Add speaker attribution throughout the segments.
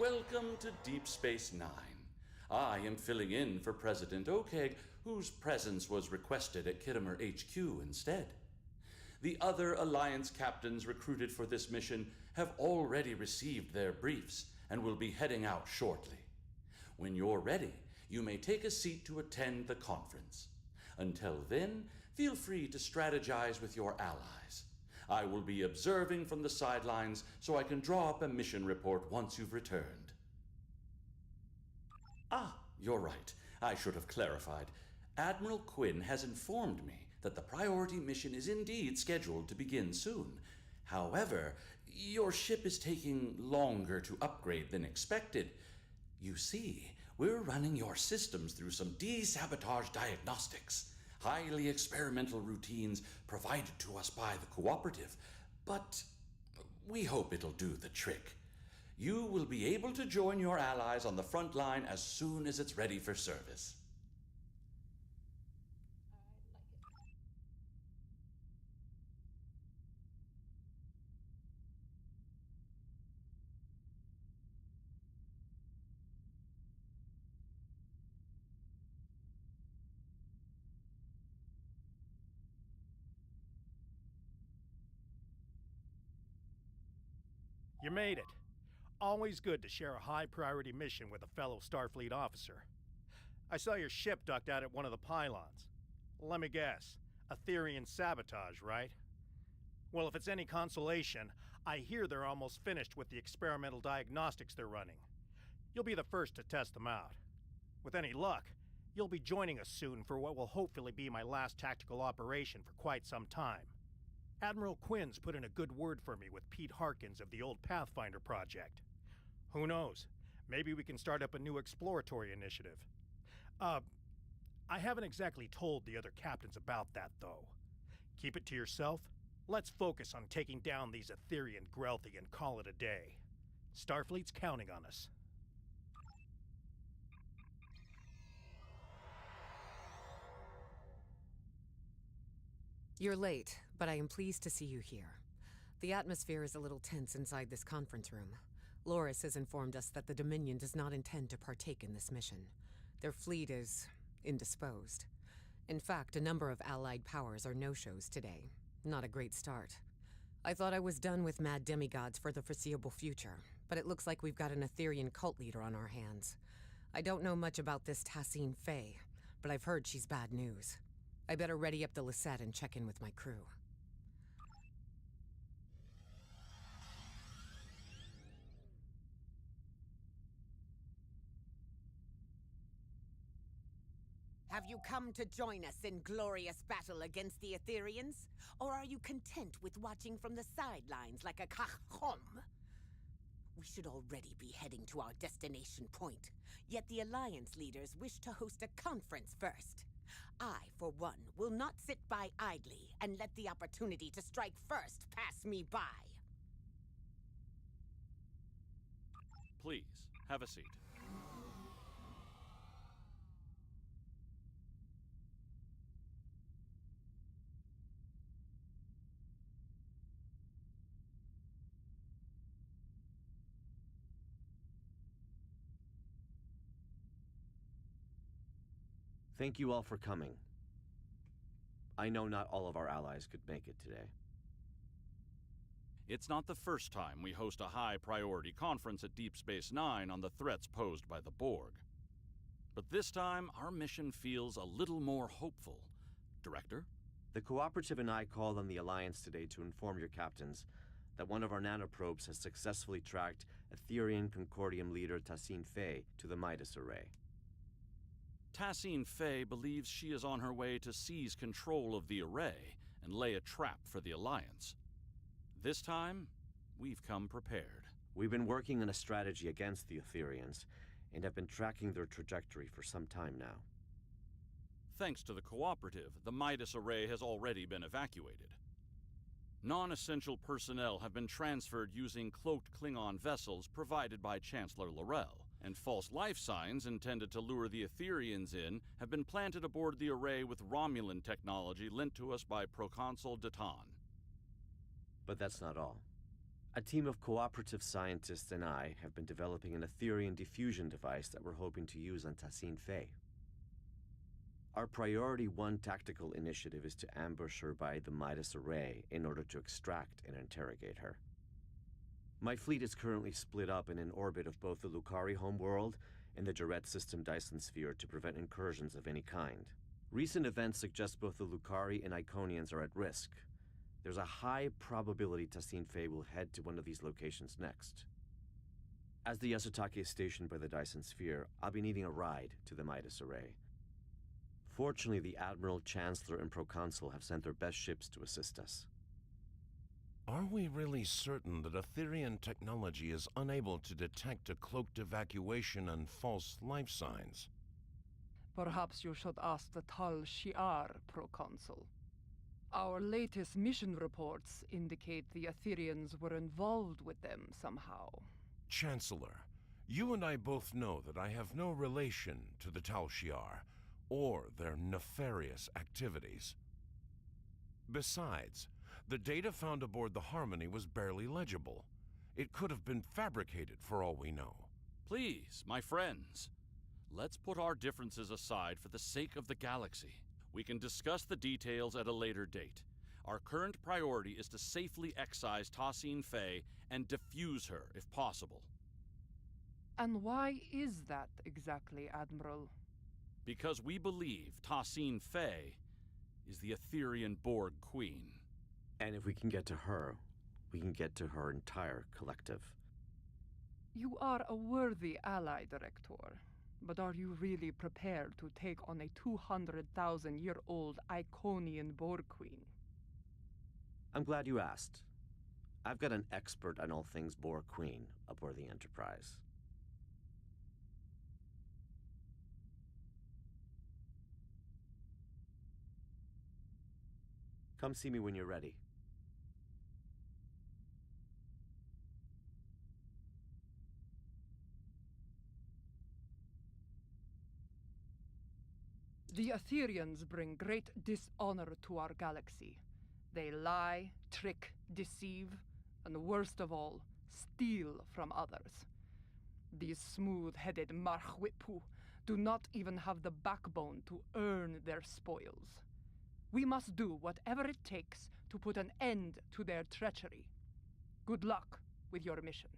Speaker 1: Welcome to Deep Space Nine. I am filling in for President Okeg, whose presence was requested at Kittimer HQ instead. The other Alliance captains recruited for this mission have already received their briefs and will be heading out shortly. When you're ready, you may take a seat to attend the conference. Until then, feel free to strategize with your allies. I will be observing from the sidelines so I can draw up a mission report once you've returned. You're right. I should have clarified. Admiral Quinn has informed me that the priority mission is indeed scheduled to begin soon. However, your ship is taking longer to upgrade than expected. You see, we're running your systems through some desabotage diagnostics. Highly experimental routines provided to us by the Cooperative, but we hope it'll do the trick. You will be able to join your allies on the front line as soon as it's ready for service.
Speaker 2: You made it. Always good to share a high-priority mission with a fellow Starfleet officer. I saw your ship ducked out at one of the pylons. Let me guess, Etherian sabotage, right? Well, if it's any consolation, I hear they're almost finished with the experimental diagnostics they're running. You'll be the first to test them out. With any luck, you'll be joining us soon for what will hopefully be my last tactical operation for quite some time. Admiral Quinn's put in a good word for me with Pete Harkins of the old Pathfinder project. Who knows? Maybe we can start up a new exploratory initiative. I haven't exactly told the other captains about that, though. Keep it to yourself. Let's focus on taking down these Etherian Grelthi and call it a day. Starfleet's counting on us.
Speaker 3: You're late, but I am pleased to see you here. The atmosphere is a little tense inside this conference room. Loris has informed us that the Dominion does not intend to partake in this mission. Their fleet is indisposed. In fact, a number of allied powers are no-shows today. Not a great start. I thought I was done with mad demigods for the foreseeable future, but it looks like we've got an Etherian cult leader on our hands. I don't know much about this Tassine Faye, but I've heard she's bad news. I better ready up the Lisette and check in with my crew.
Speaker 4: Have you come to join us in glorious battle against the Etherians? Or are you content with watching from the sidelines like a kachom? We should already be heading to our destination point, yet the Alliance leaders wish to host a conference first. I, for one, will not sit by idly and let the opportunity to strike first pass me by.
Speaker 1: Please, have a seat.
Speaker 5: Thank you all for coming. I know not all of our allies could make it today.
Speaker 1: It's not the first time we host a high-priority conference at Deep Space Nine on the threats posed by the Borg. But this time, our mission feels a little more hopeful. Director?
Speaker 5: The Cooperative and I called on the Alliance today to inform your captains that one of our nanoprobes has successfully tracked Etherian Concordium leader Tassine Faye to the Midas Array.
Speaker 1: Tassine Faye believes she is on her way to seize control of the array and lay a trap for the Alliance. This time, we've come prepared.
Speaker 5: We've been working on a strategy against the Etherians and have been tracking their trajectory for some time now.
Speaker 1: Thanks to the Cooperative, the Midas Array has already been evacuated. Non-essential personnel have been transferred using cloaked Klingon vessels provided by Chancellor L'Rell, and false life signs intended to lure the Etherians in have been planted aboard the array with Romulan technology lent to us by Proconsul Datan.
Speaker 5: But that's not all. A team of cooperative scientists and I have been developing an Etherian diffusion device that we're hoping to use on Tassin Fey. Our priority 1 tactical initiative is to ambush her by the Midas Array in order to extract and interrogate her. My fleet is currently split up in an orbit of both the Lucari homeworld and the Jarret system Dyson sphere to prevent incursions of any kind. Recent events suggest both the Lucari and Iconians are at risk. There's a high probability Tassin Fey will head to one of these locations next. As the Yasutake is stationed by the Dyson sphere, I'll be needing a ride to the Midas Array. Fortunately, the Admiral, Chancellor, and Proconsul have sent their best ships to assist us.
Speaker 6: Are we really certain that Etherian technology is unable to detect a cloaked evacuation and false life signs?
Speaker 7: Perhaps you should ask the Tal Shi'ar, Proconsul. Our latest mission reports indicate the Etherians were involved with them somehow.
Speaker 6: Chancellor, you and I both know that I have no relation to the Tal Shi'ar or their nefarious activities. Besides, the data found aboard the Harmony was barely legible. It could have been fabricated for all we know.
Speaker 1: Please, my friends, let's put our differences aside for the sake of the galaxy. We can discuss the details at a later date. Our current priority is to safely excise Tassin Fey and defuse her, if possible.
Speaker 7: And why is that exactly, Admiral?
Speaker 1: Because we believe Tassin Fey is the Etherian Borg Queen.
Speaker 5: And if we can get to her, we can get to her entire collective.
Speaker 7: You are a worthy ally, Director. But are you really prepared to take on a 200,000-year-old Iconian Borg Queen?
Speaker 5: I'm glad you asked. I've got an expert on all things Borg Queen aboard the Enterprise. Come see me when you're ready.
Speaker 7: The Etherians bring great dishonor to our galaxy. They lie, trick, deceive, and worst of all, steal from others. These smooth-headed Marchwipu do not even have the backbone to earn their spoils. We must do whatever it takes to put an end to their treachery. Good luck with your mission.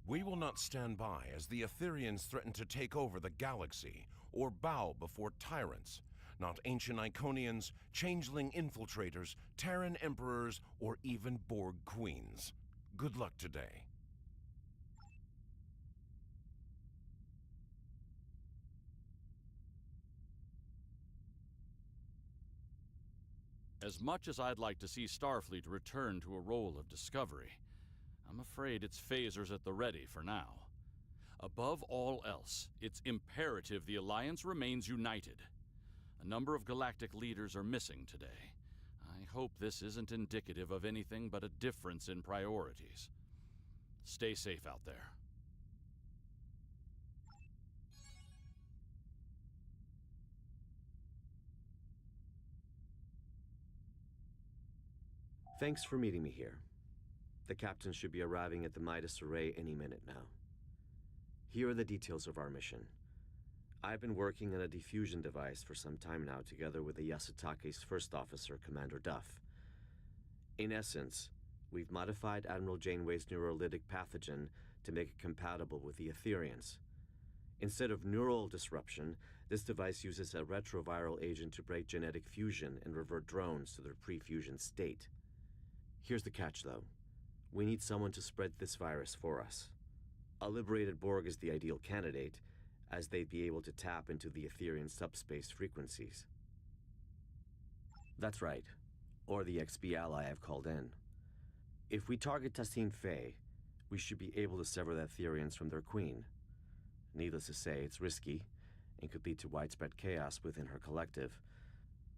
Speaker 6: We will not stand by as the Etherians threaten to take over the galaxy or bow before tyrants, not ancient Iconians, changeling infiltrators, Terran emperors, or even Borg queens. Good luck today.
Speaker 1: As much as I'd like to see Starfleet return to a role of discovery, I'm afraid its phasers at the ready for now. Above all else, it's imperative the Alliance remains united. A number of galactic leaders are missing today. I hope this isn't indicative of anything but a difference in priorities. Stay safe out there.
Speaker 5: Thanks for meeting me here. The captain should be arriving at the Midas Array any minute now. Here are the details of our mission. I've been working on a diffusion device for some time now together with the Yasutake's first officer, Commander Duff. In essence, we've modified Admiral Janeway's neurolytic pathogen to make it compatible with the Etherians. Instead of neural disruption, this device uses a retroviral agent to break genetic fusion and revert drones to their pre-fusion state. Here's the catch, though. We need someone to spread this virus for us. A liberated Borg is the ideal candidate, as they'd be able to tap into the Etherian subspace frequencies. That's right, or the XB ally I've called in. If we target Tassin Fey, we should be able to sever the Etherians from their queen. Needless to say, it's risky, and could lead to widespread chaos within her collective.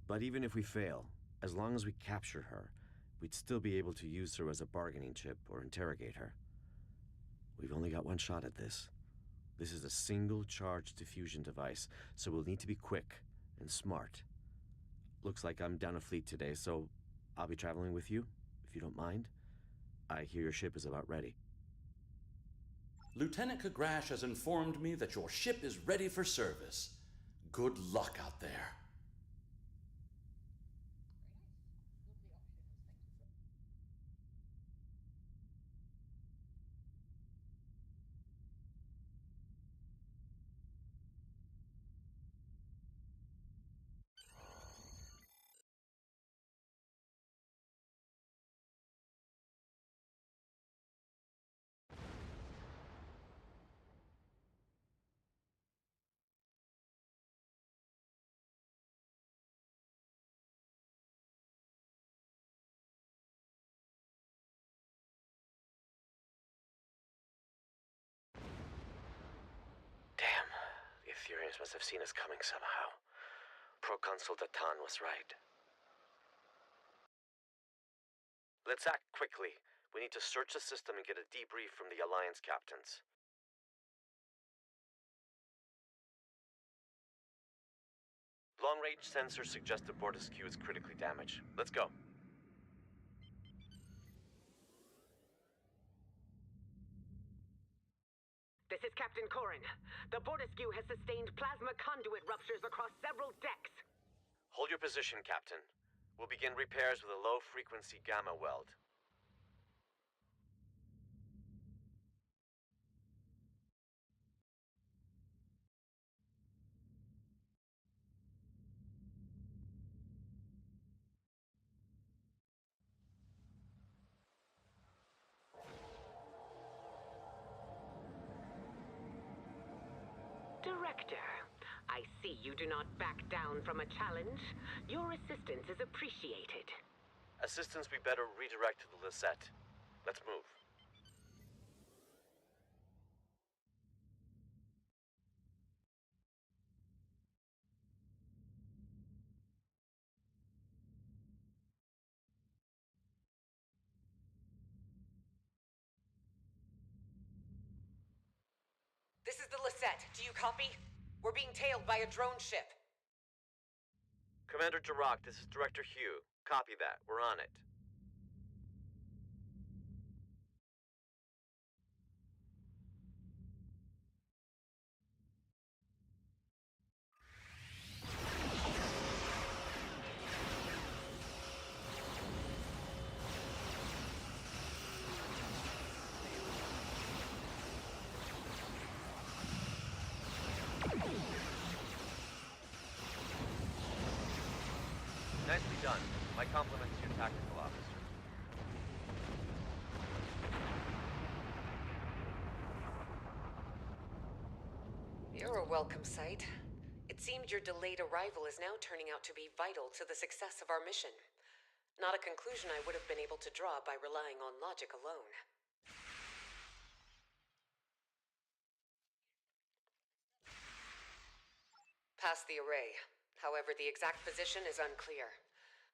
Speaker 5: But even if we fail, as long as we capture her, we'd still be able to use her as a bargaining chip or interrogate her. We've only got one shot at this. This is a single-charge diffusion device, so we'll need to be quick and smart. Looks like I'm down a fleet today, so I'll be traveling with you, if you don't mind. I hear your ship is about ready.
Speaker 1: Lieutenant Kagrash has informed me that your ship is ready for service. Good luck out there.
Speaker 5: Damn, the Ethereans must have seen us coming somehow. Proconsul Datan was right. Let's act quickly. We need to search the system and get a debrief from the Alliance captains. Long-range sensors suggest the Bortesque is critically damaged. Let's go.
Speaker 4: This is Captain Corin. The Bortesque has sustained plasma conduit ruptures across several decks.
Speaker 5: Hold your position, Captain. We'll begin repairs with a low-frequency gamma weld.
Speaker 4: Director, I see you do not back down from a challenge. Your assistance is appreciated.
Speaker 5: Assistance we better redirect to the Lisette. Let's move.
Speaker 3: This is the Lisette. Do you copy? We're being tailed by a drone ship.
Speaker 5: Commander Jirok, this is Director Hugh. Copy that. We're on it. Nicely done. My compliments to your tactical officer.
Speaker 3: You're a welcome sight. It seemed your delayed arrival is now turning out to be vital to the success of our mission. Not a conclusion I would have been able to draw by relying on logic alone. Past the array. However, the exact position is unclear.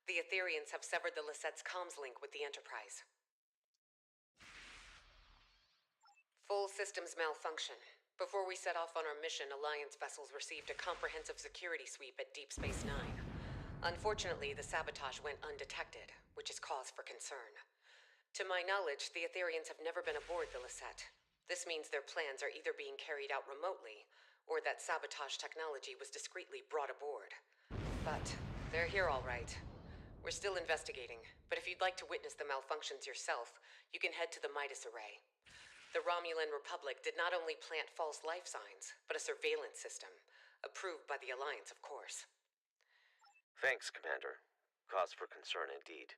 Speaker 3: The Ethereans have severed the Lisette's comms link with the Enterprise. Full systems malfunction. Before we set off on our mission, Alliance vessels received a comprehensive security sweep at Deep Space Nine. Unfortunately, the sabotage went undetected, which is cause for concern. To my knowledge, the Ethereans have never been aboard the Lisette. This means their plans are either being carried out remotely, or that sabotage technology was discreetly brought aboard. But they're here all right. We're still investigating, but if you'd like to witness the malfunctions yourself, you can head to the Midas Array. The Romulan Republic did not only plant false life signs, but a surveillance system, approved by the Alliance, of course.
Speaker 5: Thanks, Commander. Cause for concern indeed.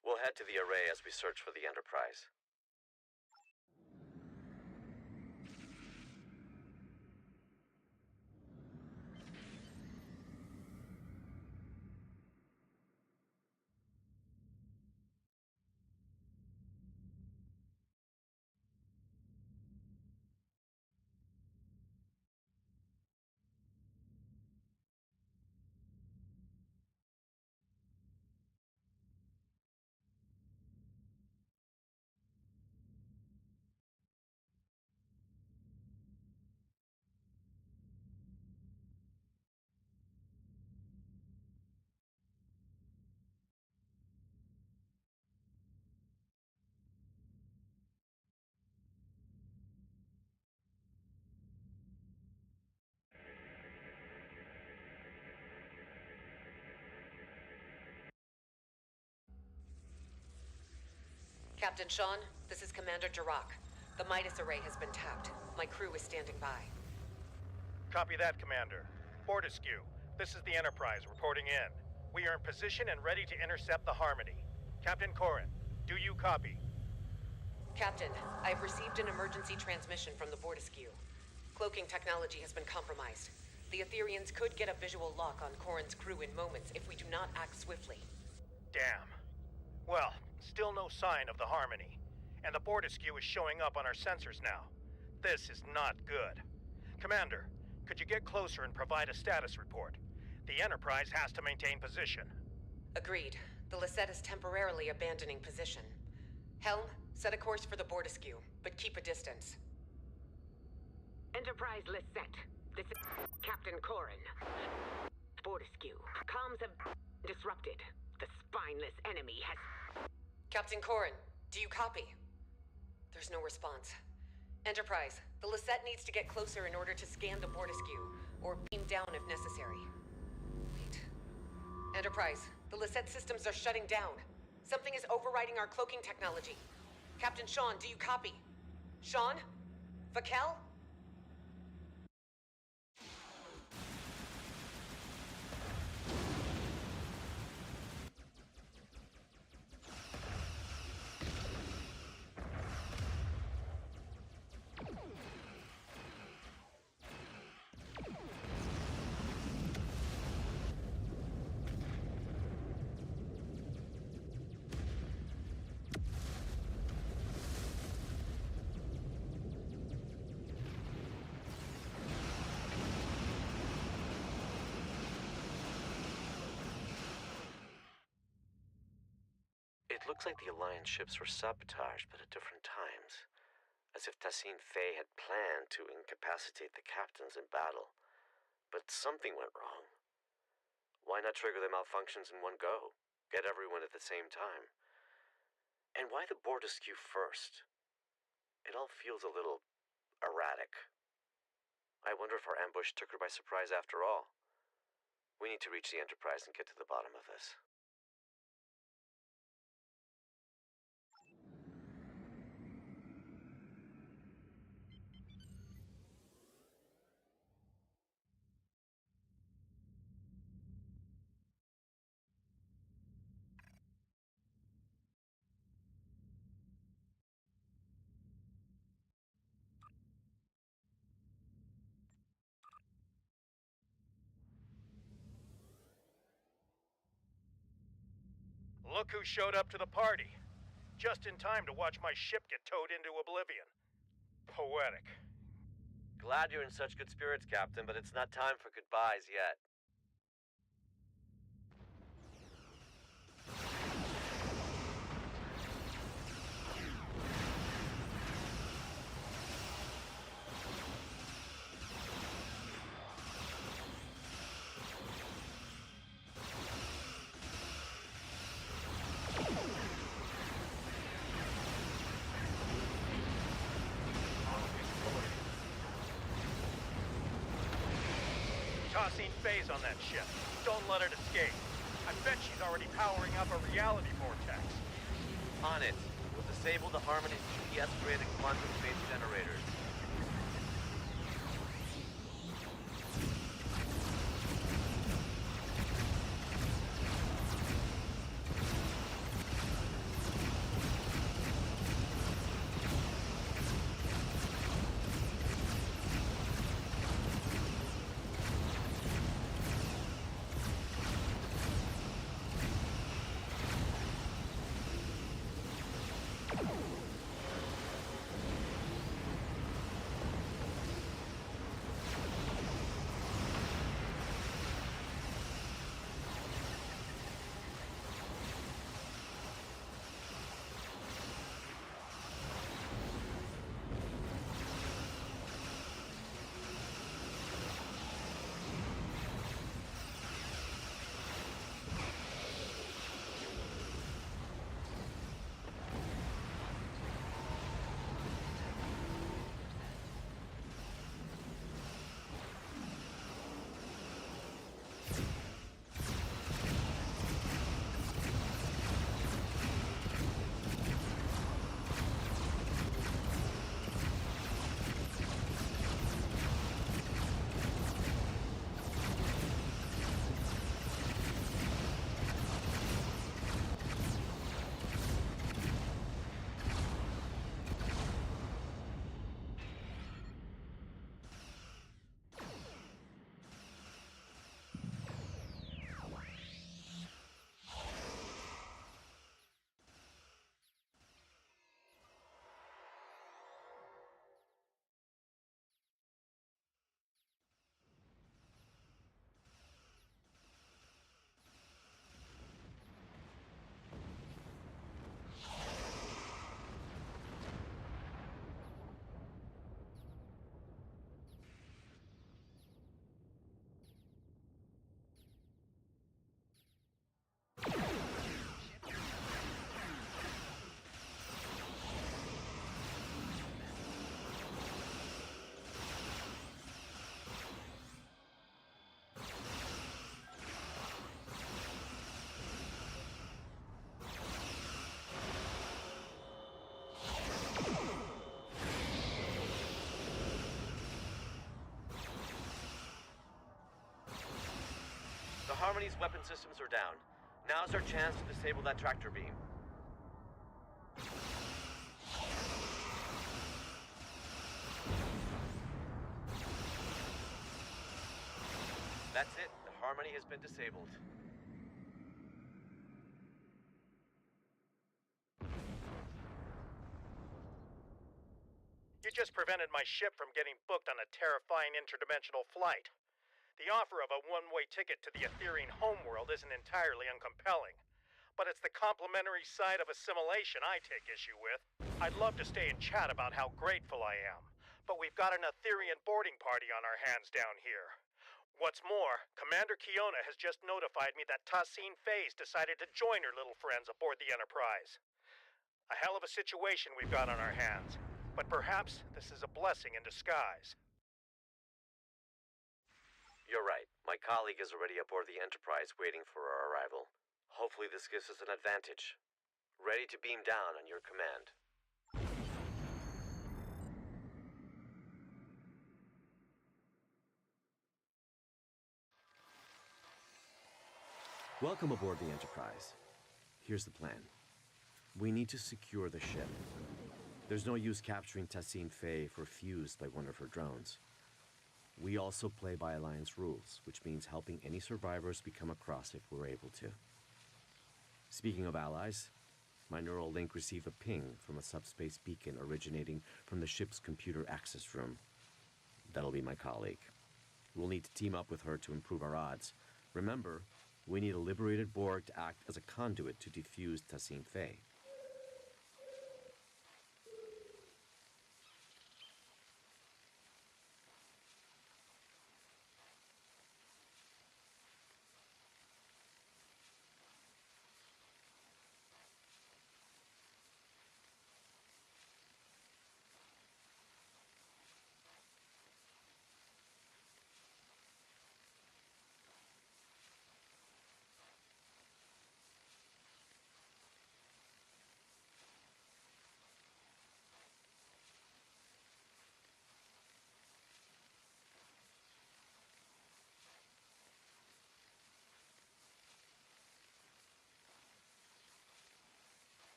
Speaker 5: We'll head to the array as we search for the Enterprise.
Speaker 3: Captain Sean, this is Commander Jirok. The Midas array has been tapped. My crew is standing by.
Speaker 2: Copy that, Commander. Fortescue, this is the Enterprise reporting in. We are in position and ready to intercept the Harmony. Captain Corrin, do you copy?
Speaker 3: Captain, I've received an emergency transmission from the Fortescue. Cloaking technology has been compromised. The Ethereans could get a visual lock on Corrin's crew in moments if we do not act swiftly.
Speaker 2: Damn. Well, still no sign of the Harmony. And the Fortescue is showing up on our sensors now. This is not good. Commander, could you get closer and provide a status report? The Enterprise has to maintain position.
Speaker 3: Agreed. The Lisette is temporarily abandoning position. Helm, set a course for the Fortescue, but keep a distance.
Speaker 4: Enterprise Lisette. This is Captain Corrin. Fortescue. Comms have disrupted. The spineless enemy has...
Speaker 3: Captain Corrin, do you copy? There's no response. Enterprise, the Lisette needs to get closer in order to scan the Fortescue, or beam down if necessary. Wait. Enterprise, the Lisette systems are shutting down. Something is overriding our cloaking technology. Captain Sean, do you copy? Sean? Vakel?
Speaker 5: It looks like the Alliance ships were sabotaged, but at different times. As if Tassine Faye had planned to incapacitate the captains in battle. But something went wrong. Why not trigger the malfunctions in one go? Get everyone at the same time? And why the Fortescue first? It all feels a little erratic. I wonder if our ambush took her by surprise after all. We need to reach the Enterprise and get to the bottom of this.
Speaker 2: Look who showed up to the party. Just in time to watch my ship get towed into oblivion. Poetic.
Speaker 5: Glad you're in such good spirits, Captain, but it's not time for goodbyes yet.
Speaker 2: Tassine Faye's on that ship. Don't let it escape. I bet she's already powering up a reality vortex.
Speaker 5: On it. We'll disable the Harmony's GPS-graded quantum phase generators. Harmony's weapon systems are down. Now's our chance to disable that tractor beam. That's it. The Harmony has been disabled.
Speaker 2: You just prevented my ship from getting booked on a terrifying interdimensional flight. The offer of a one-way ticket to the Etherean homeworld isn't entirely uncompelling, but it's the complementary side of assimilation I take issue with. I'd love to stay and chat about how grateful I am, but we've got an Etherean boarding party on our hands down here. What's more, Commander Kiona has just notified me that Tassine Faye's decided to join her little friends aboard the Enterprise. A hell of a situation we've got on our hands, but perhaps this is a blessing in disguise.
Speaker 5: You're right. My colleague is already aboard the Enterprise waiting for our arrival. Hopefully this gives us an advantage. Ready to beam down on your command. Welcome aboard the Enterprise. Here's the plan. We need to secure the ship. There's no use capturing Tassine Faye if we're fused by one of her drones. We also play by Alliance rules, which means helping any survivors we come across if we're able to. Speaking of allies, my neural link received a ping from a subspace beacon originating from the ship's computer access room. That'll be my colleague. We'll need to team up with her to improve our odds. Remember, we need a liberated Borg to act as a conduit to defuse Tassine Faye.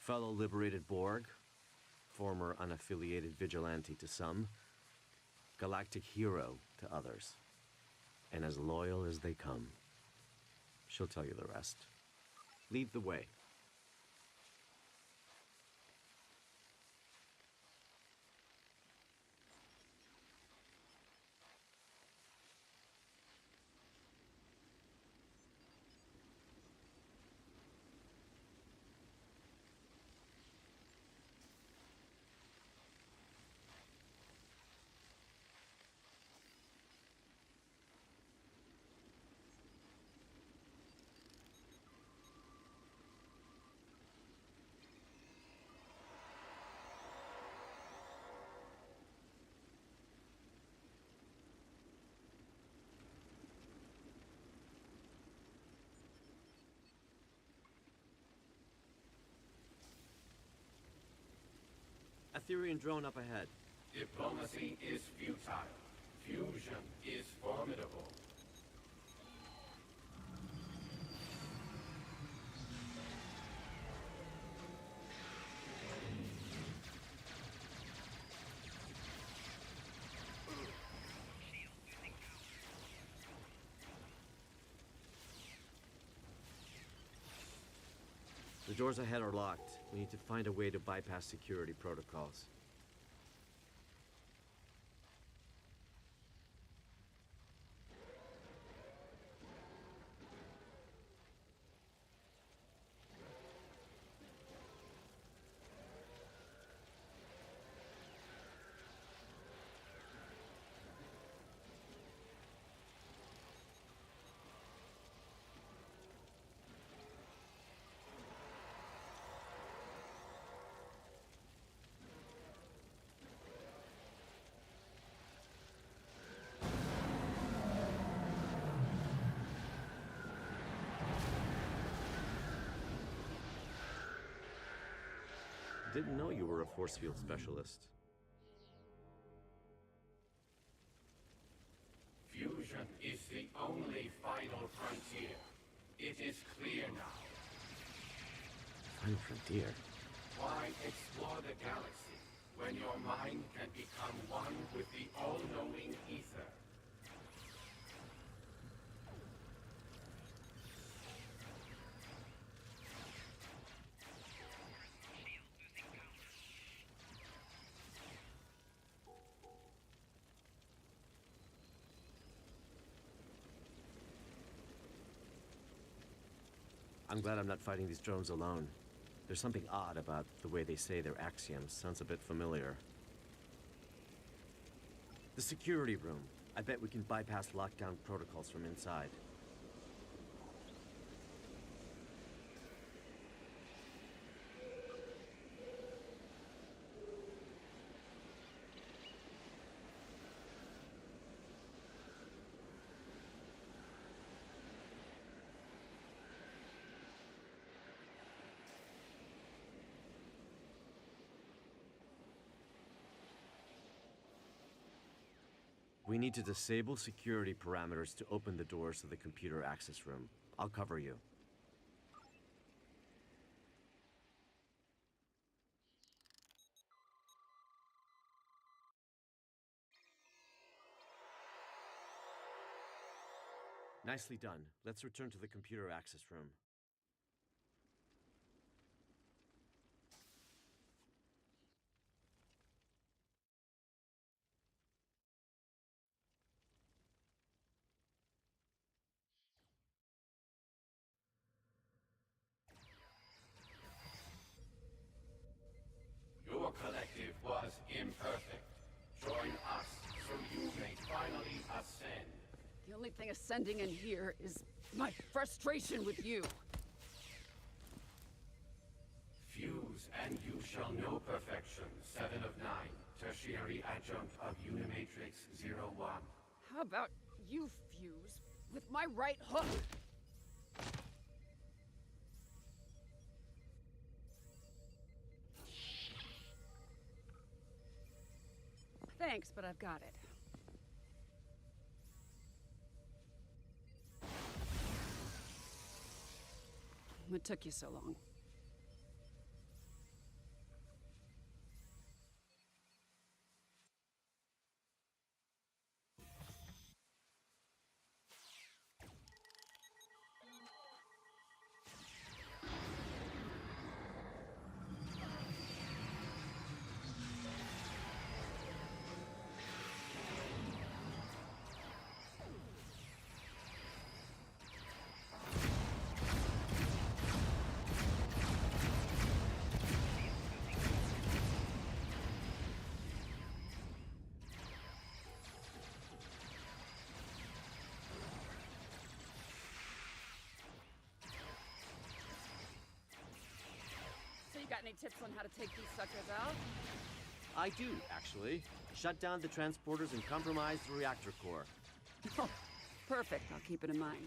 Speaker 5: Fellow liberated Borg, former unaffiliated vigilante to some, galactic hero to others, and as loyal as they come. She'll tell you the rest. Lead the way. Etherean drone up ahead.
Speaker 8: Diplomacy is futile. Fusion is formidable.
Speaker 5: The doors ahead are locked. We need to find a way to bypass security protocols. Didn't know you were a force field specialist.
Speaker 8: Fusion is the only final frontier. It is clear now.
Speaker 5: Final frontier?
Speaker 8: Why explore the galaxy when your mind can become one with the all-knowing ether?
Speaker 5: I'm glad I'm not fighting these drones alone. There's something odd about the way they say their axioms. Sounds a bit familiar. The security room. I bet we can bypass lockdown protocols from inside. We need to disable security parameters to open the doors to the computer access room. I'll cover you. Nicely done. Let's return to the computer access room.
Speaker 8: Your collective was imperfect. Join us so you may finally ascend.
Speaker 9: The only thing ascending in here is my frustration with you.
Speaker 8: Fuse and you shall know perfection. 7 of 9. Tertiary adjunct of Unimatrix 01.
Speaker 9: How about you fuse with my right hook? Thanks, but I've got it. What took you so long? You got any tips on how to take these suckers out?
Speaker 5: I do, actually. Shut down the transporters and compromise the reactor core.
Speaker 9: Oh, perfect. I'll keep it in mind.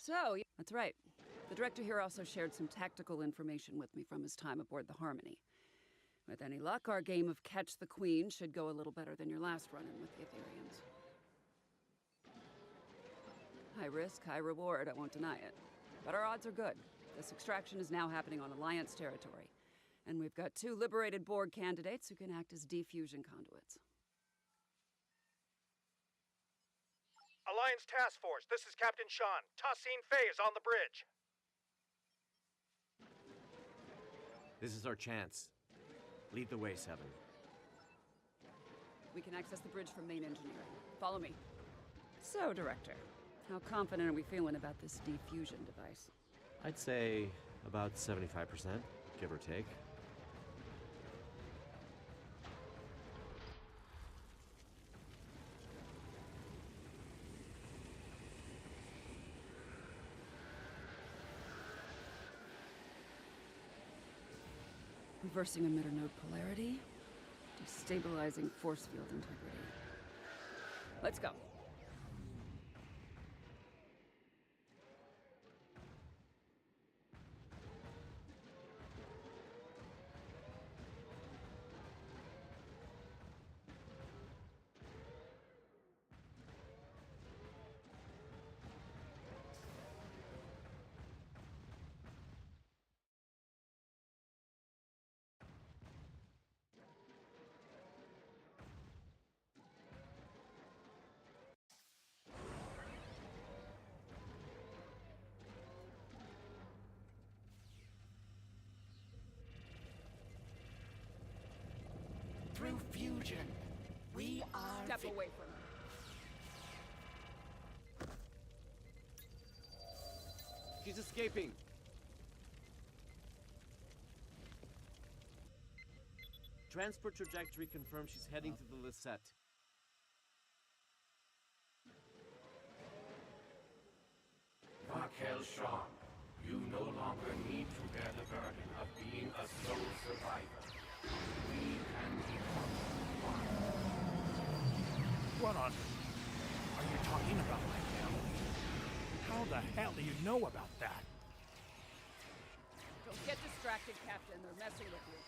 Speaker 9: So, that's right. The director here also shared some tactical information with me from his time aboard the Harmony. With any luck, our game of Catch the Queen should go a little better than your last run-in with the Ethereans. High risk, high reward, I won't deny it. But our odds are good. This extraction is now happening on Alliance territory. And we've got 2 liberated Borg candidates who can act as defusion conduits.
Speaker 2: Alliance Task Force, this is Captain Sean. Tassine Fey is on the bridge.
Speaker 5: This is our chance. Lead the way, Seven.
Speaker 9: We can access the bridge from main engineering. Follow me. So, Director, how confident are we feeling about this defusion device?
Speaker 5: I'd say about 75%, give or take.
Speaker 9: Reversing emitter node polarity, destabilizing force field integrity. Let's go.
Speaker 8: Through fusion, we are
Speaker 9: Step away from her.
Speaker 5: She's escaping! Transport trajectory confirms she's heading to the Lisette.
Speaker 8: Raquel Shawn, you no longer need to bear the burden of being a sole survivor. We can become one.
Speaker 2: What on are you talking about, my family? How the hell do you know about that?
Speaker 9: Don't get distracted, Captain. They're messing with you.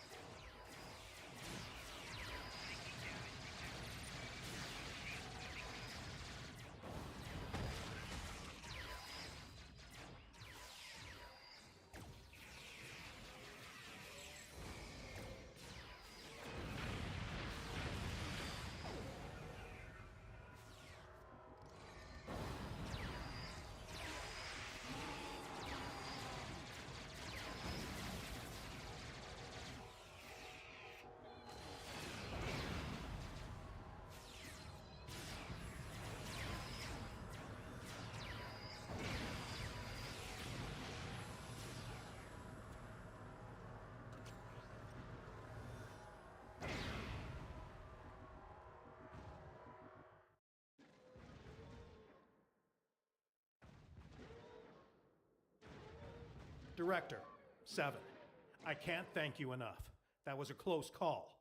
Speaker 2: Director, 7. I can't thank you enough. That was a close call.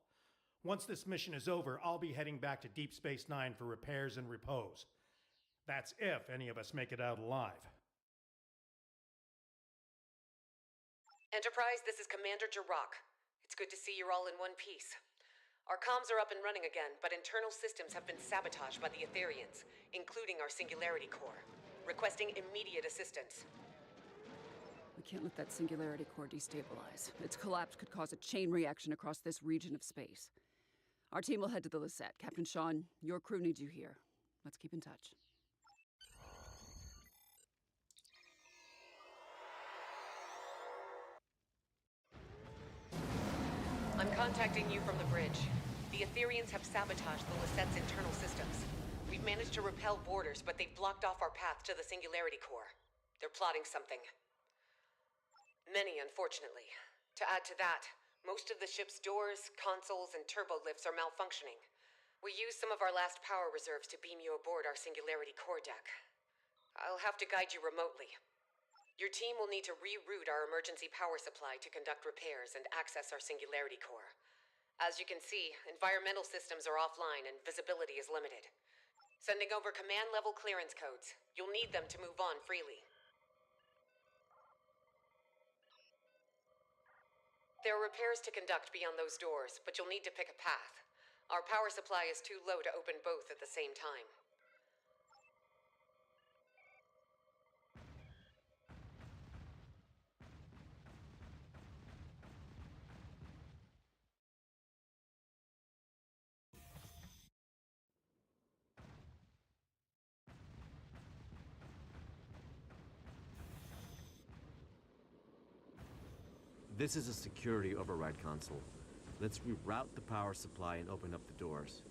Speaker 2: Once this mission is over, I'll be heading back to Deep Space Nine for repairs and repose. That's if any of us make it out alive.
Speaker 3: Enterprise, this is Commander Jirok. It's good to see you're all in one piece. Our comms are up and running again, but internal systems have been sabotaged by the Ethereans, including our Singularity Core. Requesting immediate assistance.
Speaker 9: We can't let that Singularity Core destabilize. Its collapse could cause a chain reaction across this region of space. Our team will head to the Lisette. Captain Sean, your crew needs you here. Let's keep in touch.
Speaker 3: I'm contacting you from the bridge. The Ethereans have sabotaged the Lisette's internal systems. We've managed to repel boarders, but they've blocked off our path to the Singularity Core. They're plotting something. Many, unfortunately. To add to that, most of the ship's doors, consoles, and turbo lifts are malfunctioning. We used some of our last power reserves to beam you aboard our Singularity Core deck. I'll have to guide you remotely. Your team will need to reroute our emergency power supply to conduct repairs and access our Singularity Core. As you can see, environmental systems are offline and visibility is limited. Sending over command-level clearance codes. You'll need them to move on freely. There are repairs to conduct beyond those doors, but you'll need to pick a path. Our power supply is too low to open both at the same time.
Speaker 5: This is a security override console. Let's reroute the power supply and open up the doors.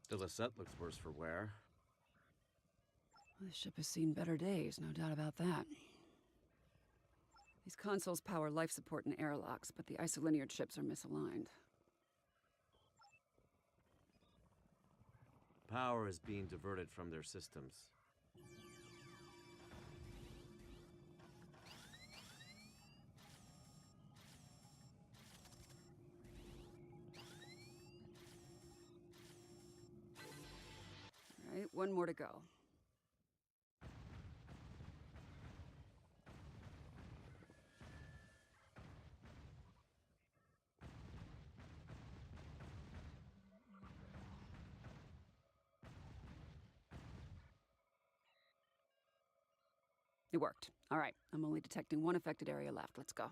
Speaker 5: The Lisette looks worse for wear.
Speaker 9: This ship has seen better days, no doubt about that. These consoles power life support and airlocks, but the isolinear chips are misaligned.
Speaker 5: Power is being diverted from their systems.
Speaker 9: All right, one more to go. It worked. All right, I'm only detecting one affected area left. Let's go.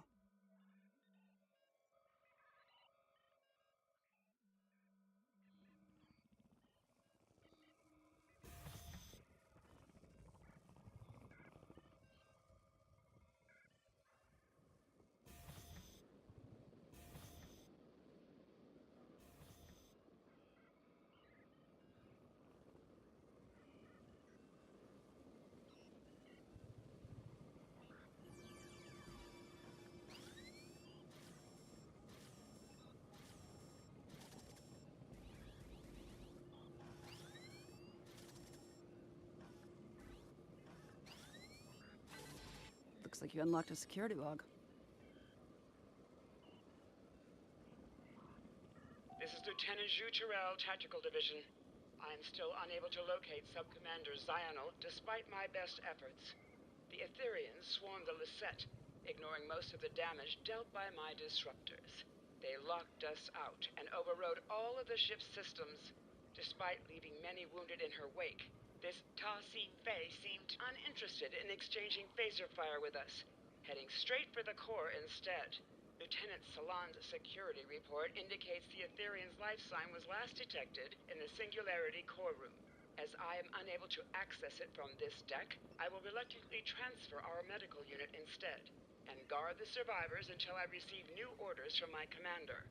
Speaker 9: Looks like you unlocked a security log.
Speaker 10: This is Lieutenant Zhu Terrell, Tactical Division. I am still unable to locate Sub-Commander Zional, despite my best efforts. The Etherians swarmed the Lisette, ignoring most of the damage dealt by my disruptors. They locked us out and overrode all of the ship's systems, despite leaving many wounded in her wake. This Ta-Seen Fei seemed uninterested in exchanging phaser fire with us, heading straight for the core instead. Lieutenant Salon's security report indicates the Etherian's life sign was last detected in the Singularity core room. As I am unable to access it from this deck, I will reluctantly transfer our medical unit instead, and guard the survivors until I receive new orders from my commander.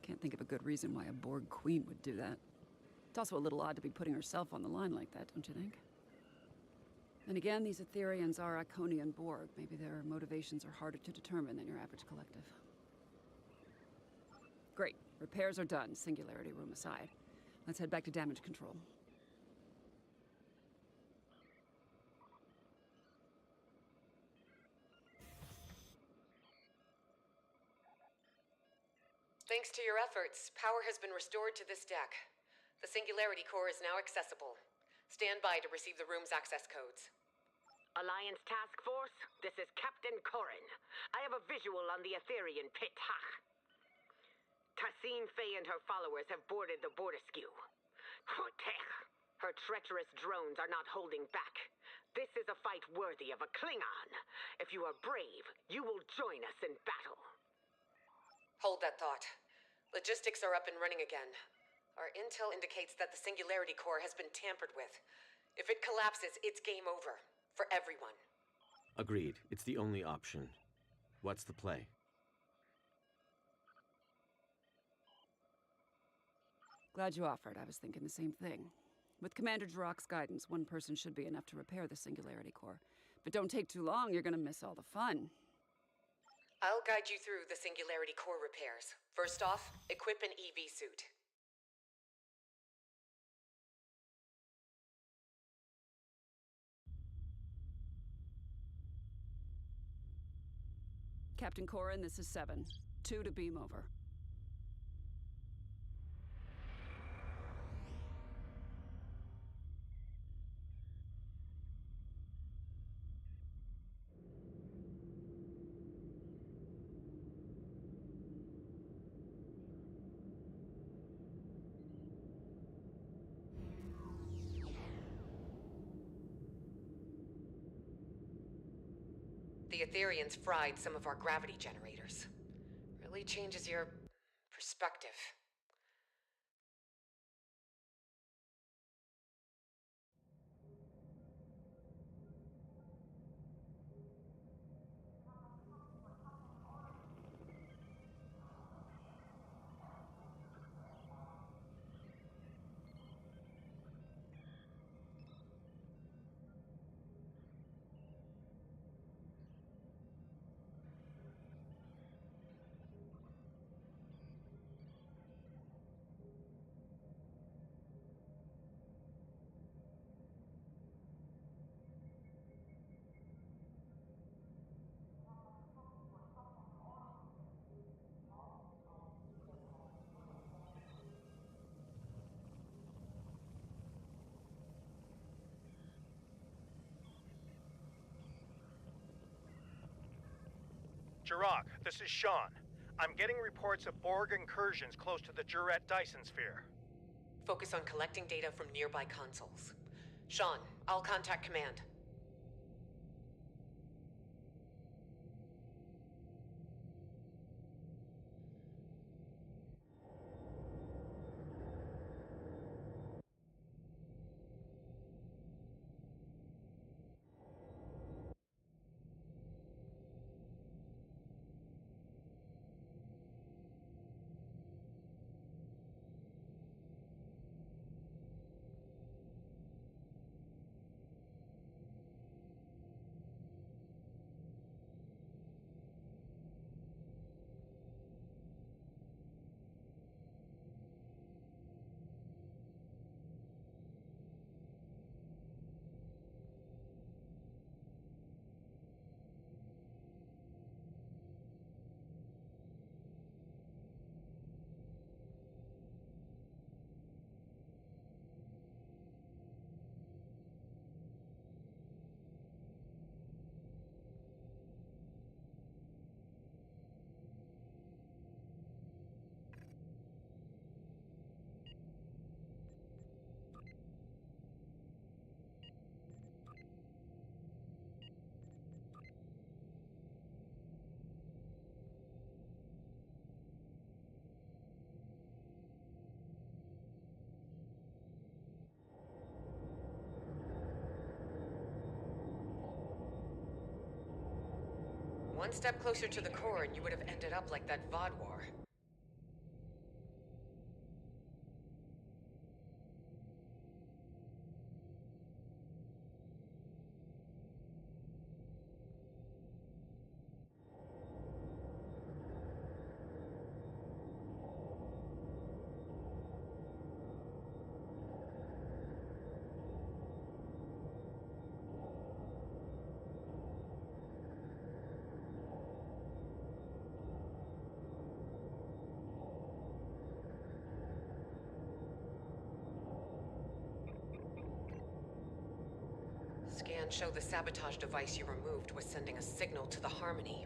Speaker 9: Can't think of a good reason why a Borg queen would do that. It's also a little odd to be putting herself on the line like that, don't you think? And again, these Etherians are Iconian Borg. Maybe their motivations are harder to determine than your average collective. Great. Repairs are done, Singularity room aside. Let's head back to damage control.
Speaker 3: Thanks to your efforts, power has been restored to this deck. The Singularity core is now accessible. Stand by to receive the room's access codes.
Speaker 4: Alliance Task Force, this is Captain Corrin. I have a visual on the Etherian pit. Ta-Seen Fei and her followers have boarded the Borderskew. Her treacherous drones are not holding back. This is a fight worthy of a Klingon. If you are brave, you will join us in battle.
Speaker 3: Hold that thought. Logistics are up and running again. Our intel indicates that the Singularity Core has been tampered with. If it collapses, it's game over. For everyone.
Speaker 5: Agreed. It's the only option. What's the play?
Speaker 9: Glad you offered. I was thinking the same thing. With Commander Jirok's guidance, one person should be enough to repair the Singularity Core. But don't take too long, you're gonna miss all the fun.
Speaker 3: I'll guide you through the Singularity Core repairs. First off, equip an EV suit.
Speaker 9: Captain Corin, this is 7. 2 to beam over.
Speaker 3: The Etherians fried some of our gravity generators. Really changes your perspective.
Speaker 2: Jirok, this is Sean. I'm getting reports of Borg incursions close to the Juret Dyson sphere.
Speaker 3: Focus on collecting data from nearby consoles. Sean, I'll contact command. One step closer to the core and you would have ended up like that Vodwar. Scans show the sabotage device you removed was sending a signal to the Harmony.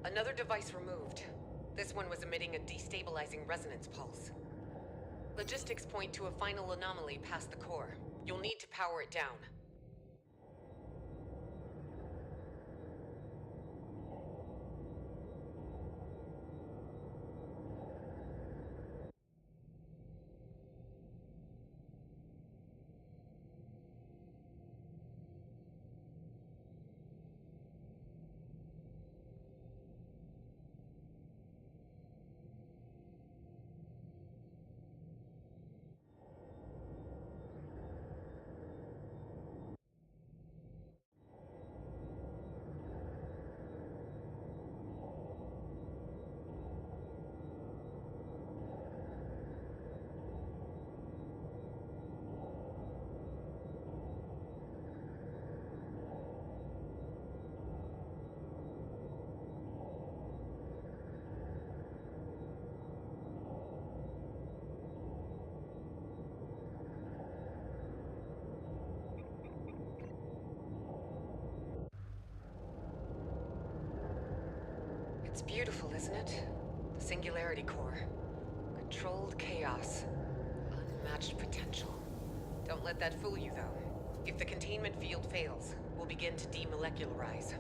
Speaker 3: Another device removed. This one was emitting a destabilizing resonance pulse. Logistics point to a final anomaly past the core. You'll need to power it down. It's beautiful, isn't it? The Singularity Core. Controlled chaos. Unmatched potential. Don't let that fool you, though. If the containment field fails, we'll begin to demolecularize.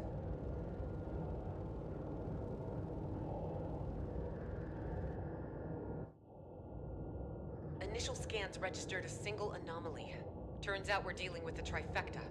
Speaker 3: Initial scans registered a single anomaly. Turns out we're dealing with the trifecta.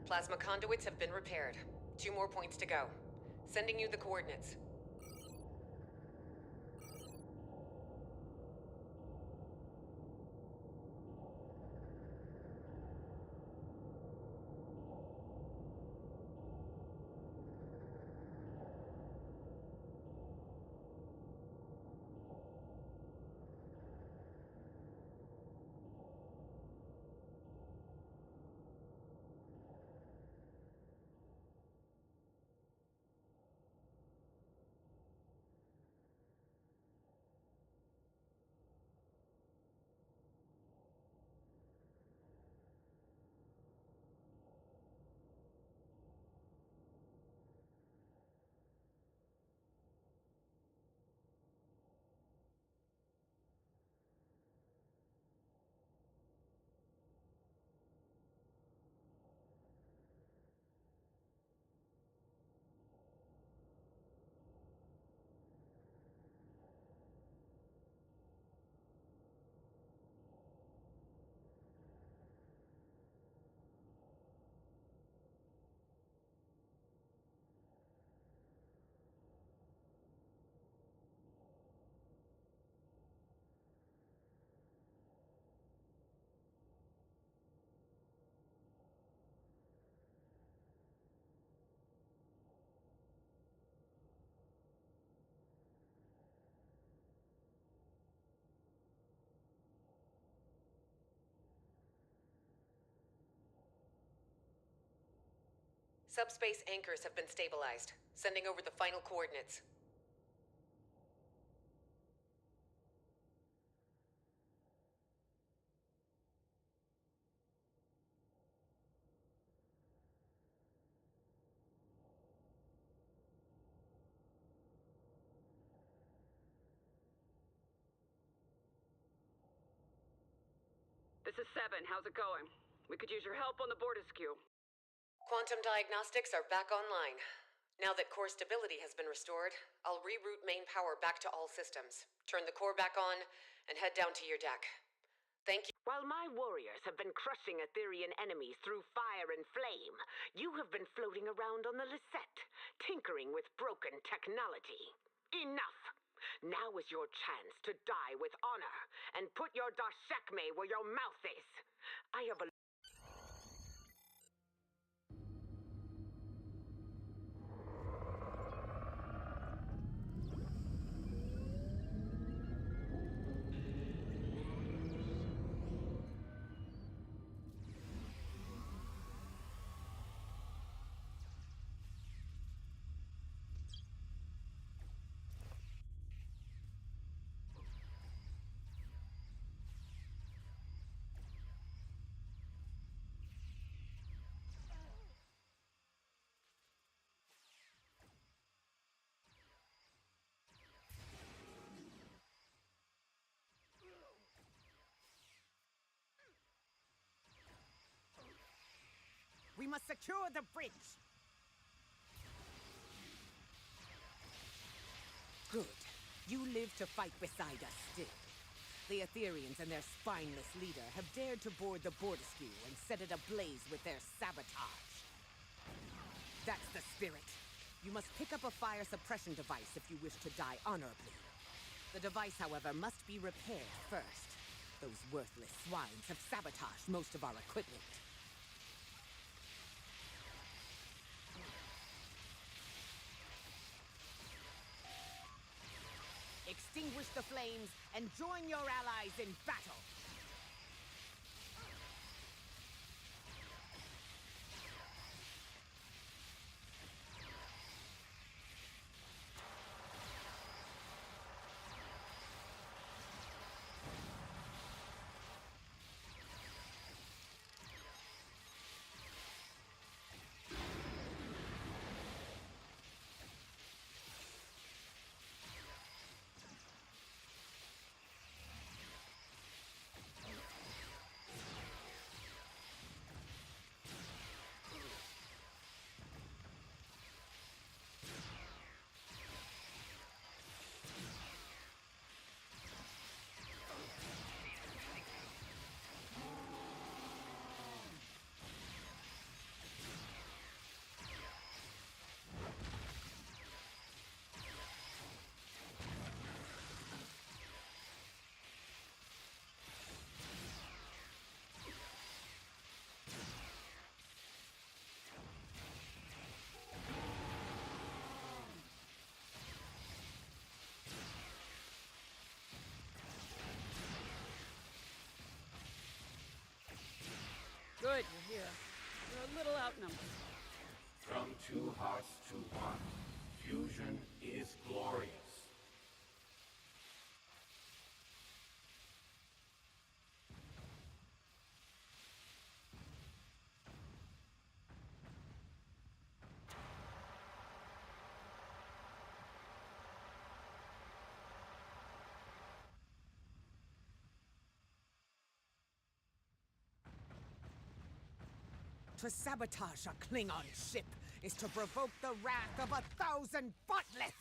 Speaker 3: Plasma conduits have been repaired. 2 more points to go. Sending you the coordinates. Subspace anchors have been stabilized. Sending over the final coordinates.
Speaker 9: This is Seven. How's it going? We could use your help on the Bortisque.
Speaker 3: Quantum diagnostics are back online. Now that core stability has been restored, I'll reroute main power back to all systems, turn the core back on, and head down to your deck. Thank you.
Speaker 4: While my warriors have been crushing Aetherian enemies through fire and flame, you have been floating around on the Lisette, tinkering with broken technology. Enough! Now is your chance to die with honor, and put your dashekme where your mouth is. I have a... We must secure the bridge! Good. You live to fight beside us still. The Aetherians and their spineless leader have dared to board the Bortisque and set it ablaze with their sabotage. That's the spirit. You must pick up a fire suppression device if you wish to die honorably. The device, however, must be repaired first. Those worthless swines have sabotaged most of our equipment. Extinguish the flames and join your allies in battle!
Speaker 9: them.
Speaker 8: From two hearts to one, fusion is glorious.
Speaker 4: To sabotage a Klingon ship is to provoke the wrath of 1,000 buttlets!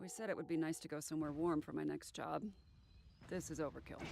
Speaker 9: We said it would be nice to go somewhere warm for my next job. This is overkill.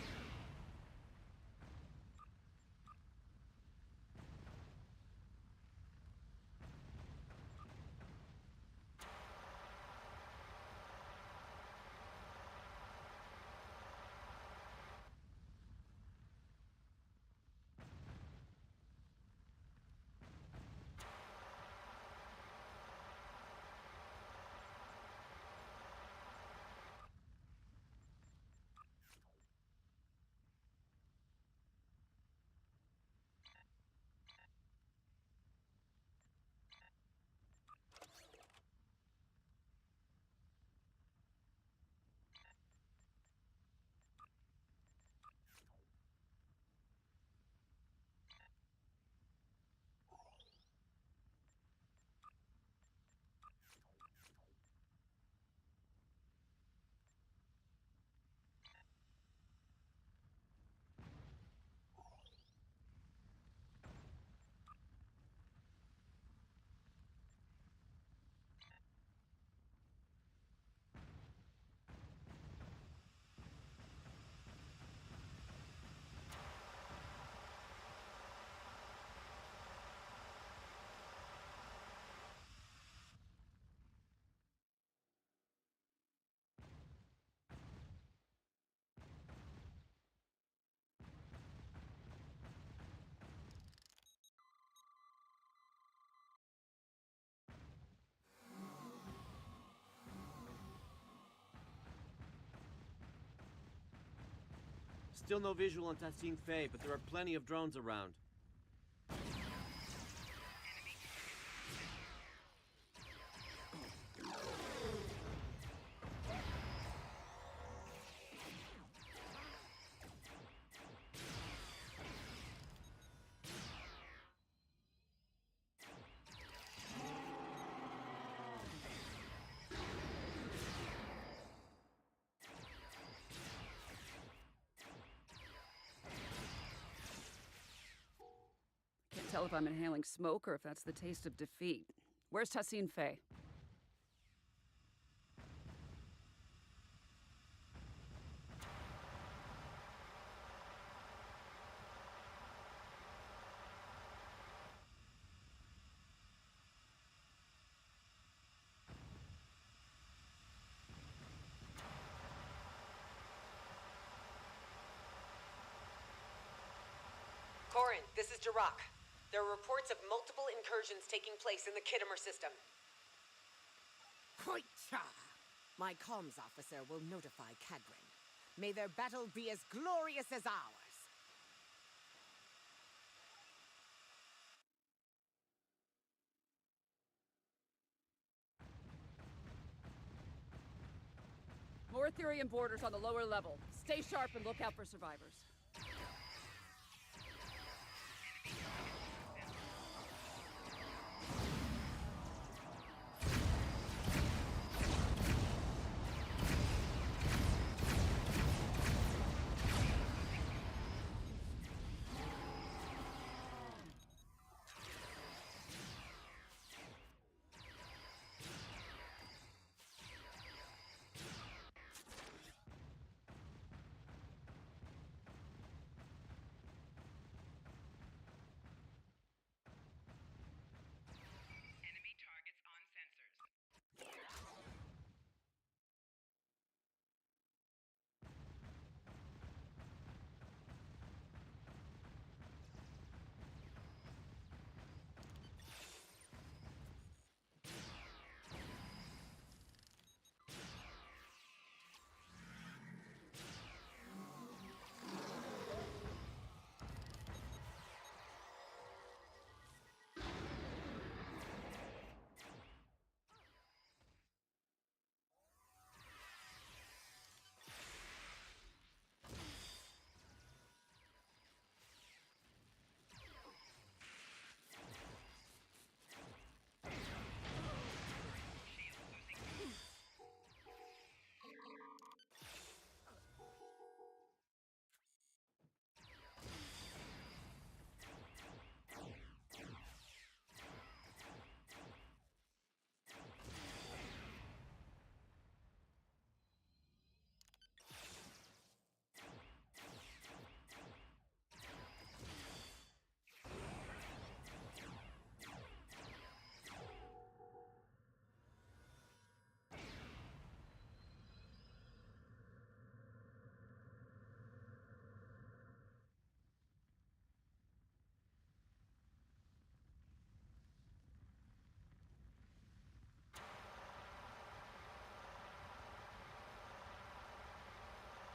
Speaker 5: Still no visual on Tassine Faye, but there are plenty of drones around.
Speaker 9: Tell if I'm inhaling smoke or if that's the taste of defeat. Where's Tassine Faye?
Speaker 3: Corin, this is Jirok. There are reports of multiple incursions taking place in the Kittimer system.
Speaker 4: Hoitcha! My comms officer will notify Cadrin. May their battle be as glorious as ours.
Speaker 9: More Ethereum borders on the lower level. Stay sharp and look out for survivors.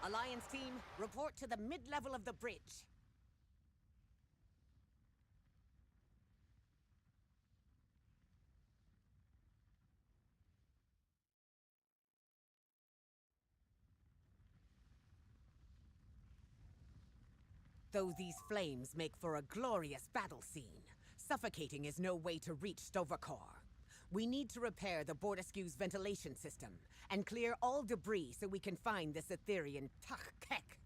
Speaker 4: Alliance team, report to the mid-level of the bridge. Though these flames make for a glorious battle scene, suffocating is no way to reach Stovercore. We need to repair the Bordescue's ventilation system and clear all debris so we can find this Etherean Tach-Kek.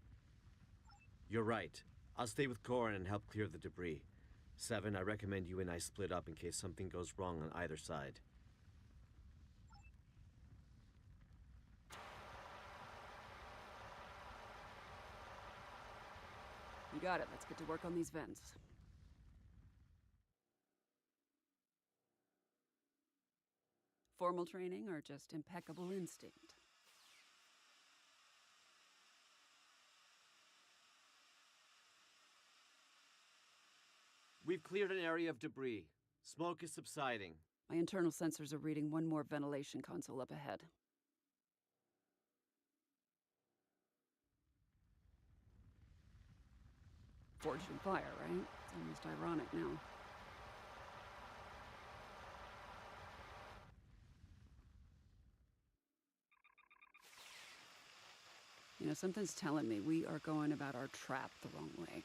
Speaker 5: You're right. I'll stay with Corin and help clear the debris. Seven, I recommend you and I split up in case something goes wrong on either side.
Speaker 9: You got it. Let's get to work on these vents. Formal training or just impeccable instinct?
Speaker 5: We've cleared an area of debris. Smoke is subsiding.
Speaker 9: My internal sensors are reading one more ventilation console up ahead. Forged in fire, right? It's almost ironic now. You know, something's telling me we are going about our trap the wrong way.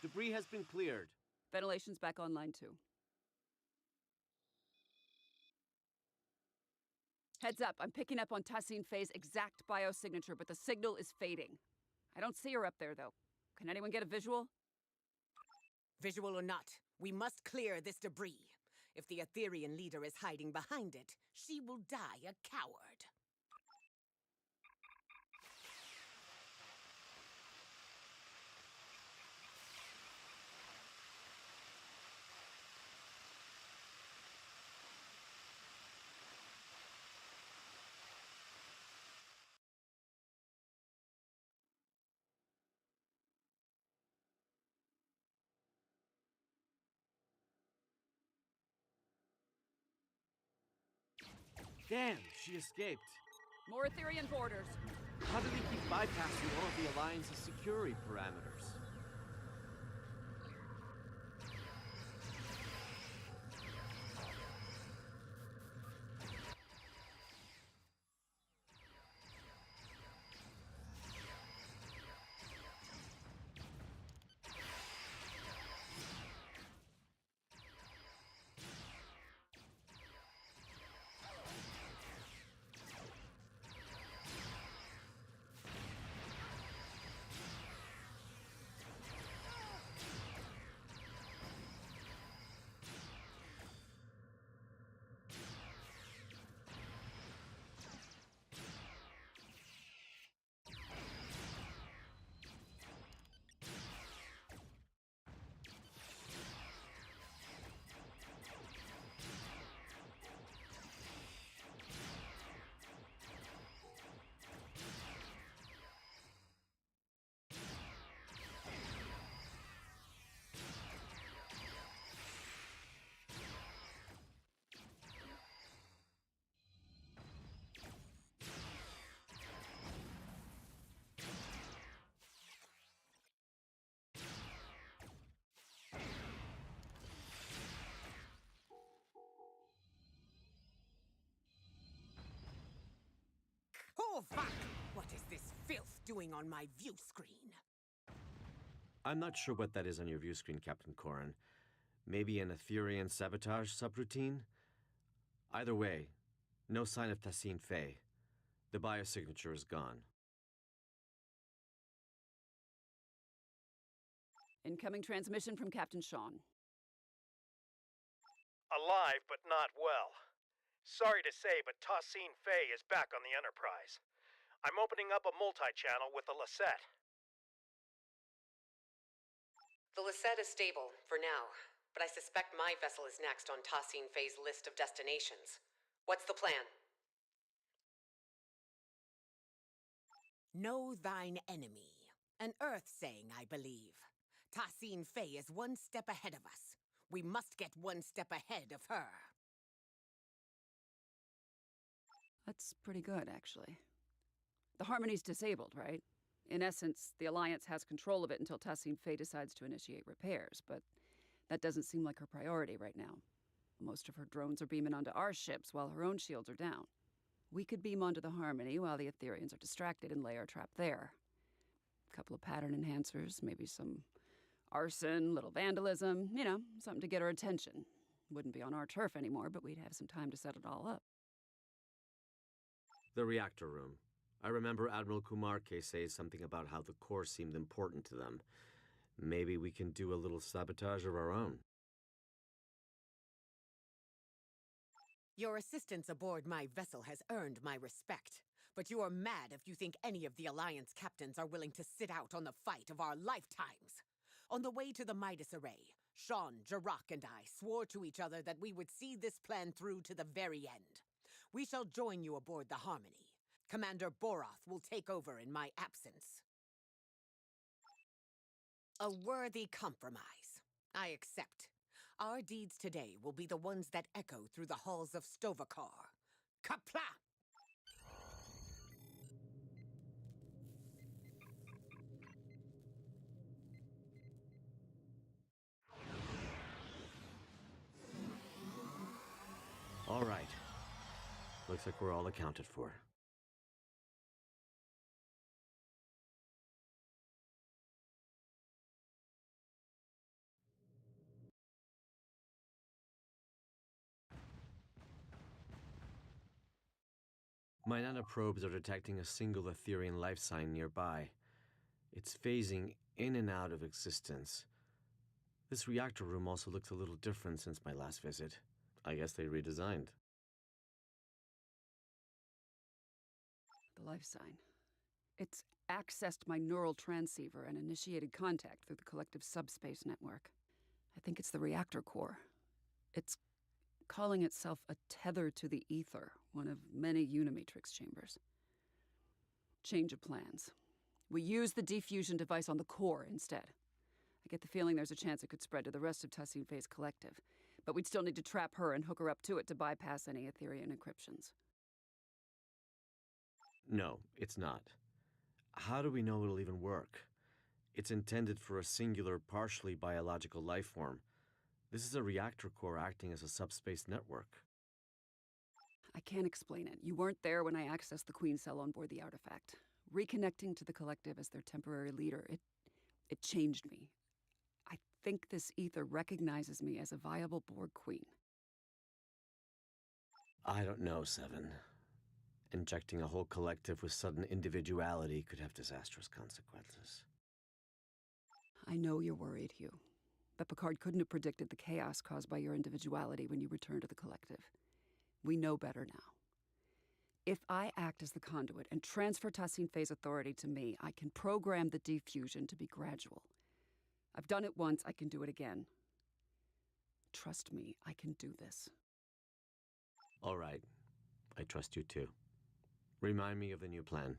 Speaker 5: Debris has been cleared.
Speaker 9: Ventilation's back online too. Heads up, I'm picking up on Tassine Faye's exact biosignature, but the signal is fading. I don't see her up there, though. Can anyone get a visual?
Speaker 4: Visual or not, we must clear this debris. If the Etherean leader is hiding behind it, she will die a coward.
Speaker 5: Damn, she escaped.
Speaker 9: More Etherean borders.
Speaker 5: How did he keep bypassing all of the Alliance's security parameters?
Speaker 4: Oh, fuck! What is this filth doing on my view screen?
Speaker 5: I'm not sure what that is on your view screen, Captain Corin. Maybe an Etherean sabotage subroutine? Either way, no sign of Tassine Faye. The biosignature is gone.
Speaker 9: Incoming transmission from Captain Sean.
Speaker 2: Alive, but not well. Sorry to say, but Tassine Faye is back on the Enterprise. I'm opening up a multi-channel with the Lisette.
Speaker 3: The Lisette is stable, for now, but I suspect my vessel is next on Tassine Faye's list of destinations. What's the plan?
Speaker 4: Know thine enemy. An Earth saying, I believe. Tassine Faye is one step ahead of us. We must get one step ahead of her.
Speaker 9: That's pretty good, actually. The Harmony's disabled, right? In essence, the Alliance has control of it until Tassine Faye decides to initiate repairs, but that doesn't seem like her priority right now. Most of her drones are beaming onto our ships while her own shields are down. We could beam onto the Harmony while the Etherians are distracted and lay our trap there. A couple of pattern enhancers, maybe some arson, little vandalism, something to get her attention. Wouldn't be on our turf anymore, but we'd have some time to set it all up.
Speaker 5: The reactor room. I remember Admiral Kumarke say something about how the core seemed important to them. Maybe we can do a little sabotage of our own.
Speaker 4: Your assistance aboard my vessel has earned my respect, but you are mad if you think any of the Alliance captains are willing to sit out on the fight of our lifetimes. On the way to the Midas Array, Sean, Jarak, and I swore to each other that we would see this plan through to the very end. We shall join you aboard the Harmony. Commander Boroth will take over in my absence. A worthy compromise. I accept. Our deeds today will be the ones that echo through the halls of Stovakar. Kapla!
Speaker 5: All right. Looks like we're all accounted for. My nanoprobes are detecting a single Etherian life sign nearby. It's phasing in and out of existence. This reactor room also looks a little different since my last visit. I guess they redesigned.
Speaker 9: The life sign. It's accessed my neural transceiver and initiated contact through the collective subspace network. I think it's the reactor core. It's calling itself a tether to the ether, one of many Unimatrix chambers. Change of plans. We use the defusion device on the core instead. I get the feeling there's a chance it could spread to the rest of Tassine Faye's collective, but we'd still need to trap her and hook her up to it to bypass any Etherian encryptions.
Speaker 5: No, it's not. How do we know it'll even work? It's intended for a singular, partially biological life form. This is a reactor core acting as a subspace network.
Speaker 9: I can't explain it. You weren't there when I accessed the Queen cell on board the artifact. Reconnecting to the collective as their temporary leader, it changed me. I think this ether recognizes me as a viable Borg Queen.
Speaker 5: I don't know, Seven. Injecting a whole collective with sudden individuality could have disastrous consequences.
Speaker 9: I know you're worried, Hugh. But Picard couldn't have predicted the chaos caused by your individuality when you return to the collective. We know better now. If I act as the conduit and transfer Tassine Faye's authority to me, I can program the defusion to be gradual. I've done it once, I can do it again. Trust me, I can do this.
Speaker 5: All right. I trust you too. Remind me of the new plan.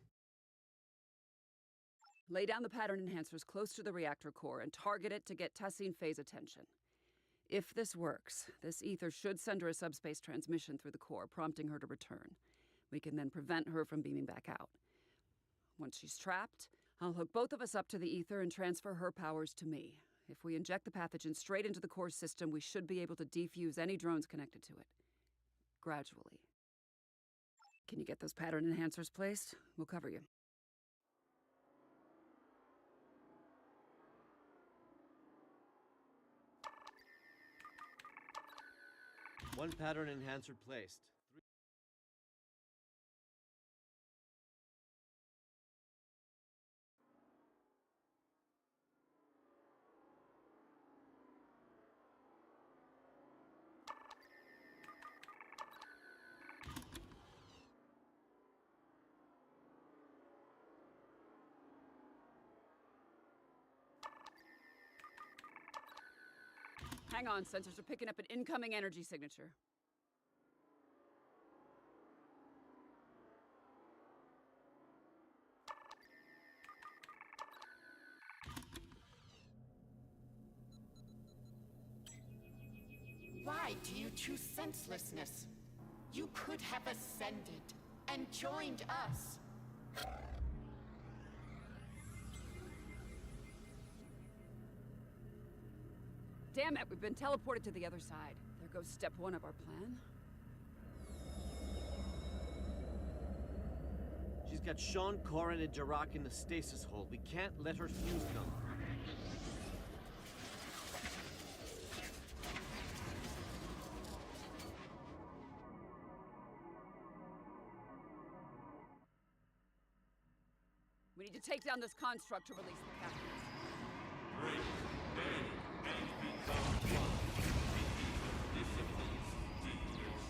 Speaker 9: Lay down the pattern enhancers close to the reactor core and target it to get Tassine Faye's attention. If this works, this ether should send her a subspace transmission through the core, prompting her to return. We can then prevent her from beaming back out. Once she's trapped, I'll hook both of us up to the ether and transfer her powers to me. If we inject the pathogen straight into the core system, we should be able to defuse any drones connected to it. Gradually. Can you get those pattern enhancers placed? We'll cover you.
Speaker 5: One pattern enhancer placed.
Speaker 9: Hang on, sensors are picking up an incoming energy signature.
Speaker 10: Why do you choose senselessness? You could have ascended.
Speaker 11: and joined us.
Speaker 9: Damn it, we've been teleported to the other side. There goes step one of our plan.
Speaker 5: She's got Sean, Corin, and Jarak in the stasis hold. We can't let her fuse them.
Speaker 9: We need to take down this construct to release the captives.
Speaker 8: Break, bend, and become one. Disciplines, devious.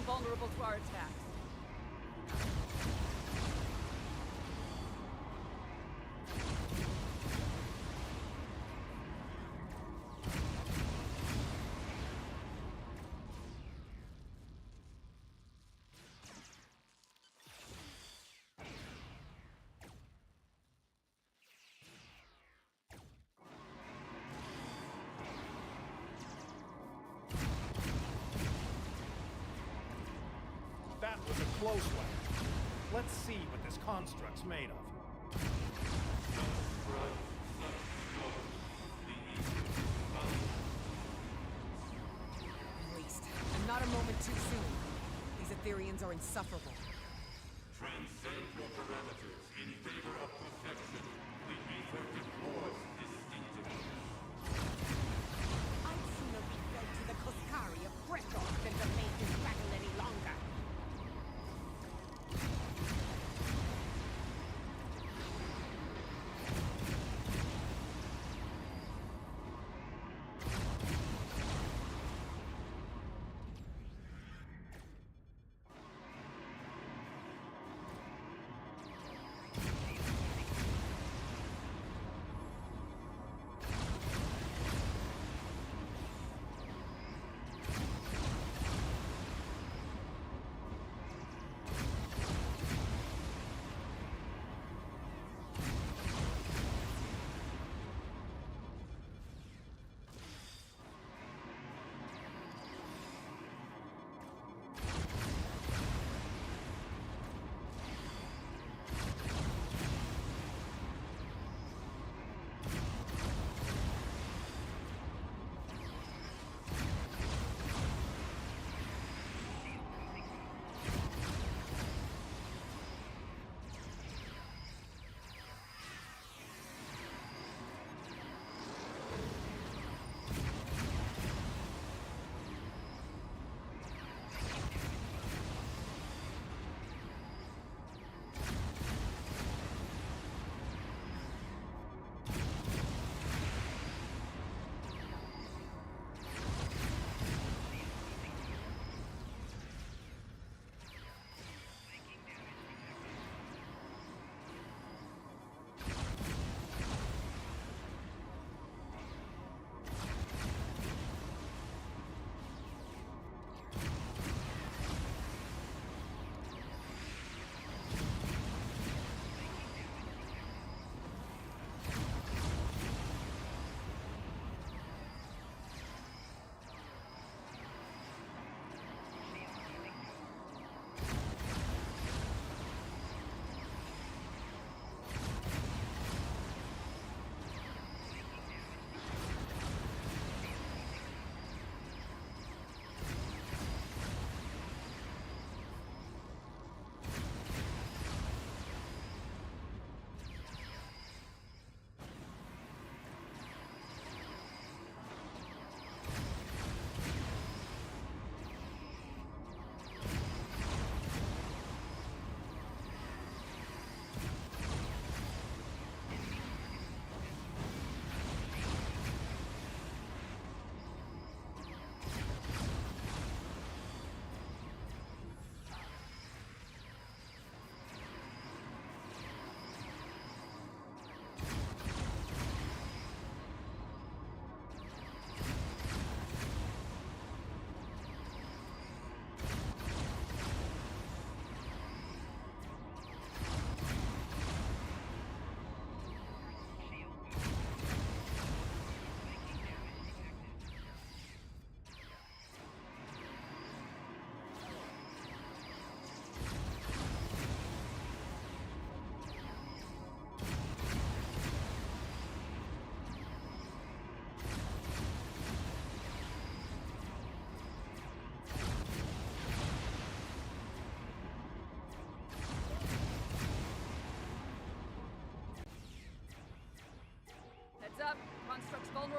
Speaker 9: vulnerable to our attacks.
Speaker 2: That was a close one. Let's see what this construct's made of.
Speaker 3: At least, and not a moment too soon. These Ethereans are insufferable.
Speaker 8: Transcend your parameters in favor of perfection. The Aether deplores distinctiveness.
Speaker 4: I'd sooner be fed to the Koskari of Breathos than to make this battle any longer.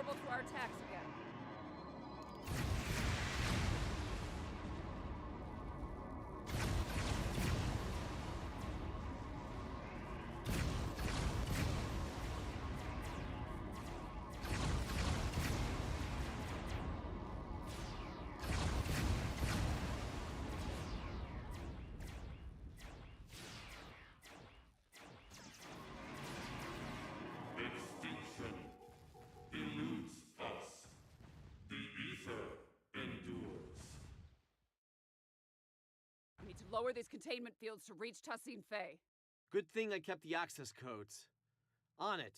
Speaker 9: vulnerable to our attacks again.
Speaker 8: Extinction eludes us. The ether endures.
Speaker 9: We need to lower these containment fields to reach Tassin Fei.
Speaker 5: Good thing I kept the access codes. On it.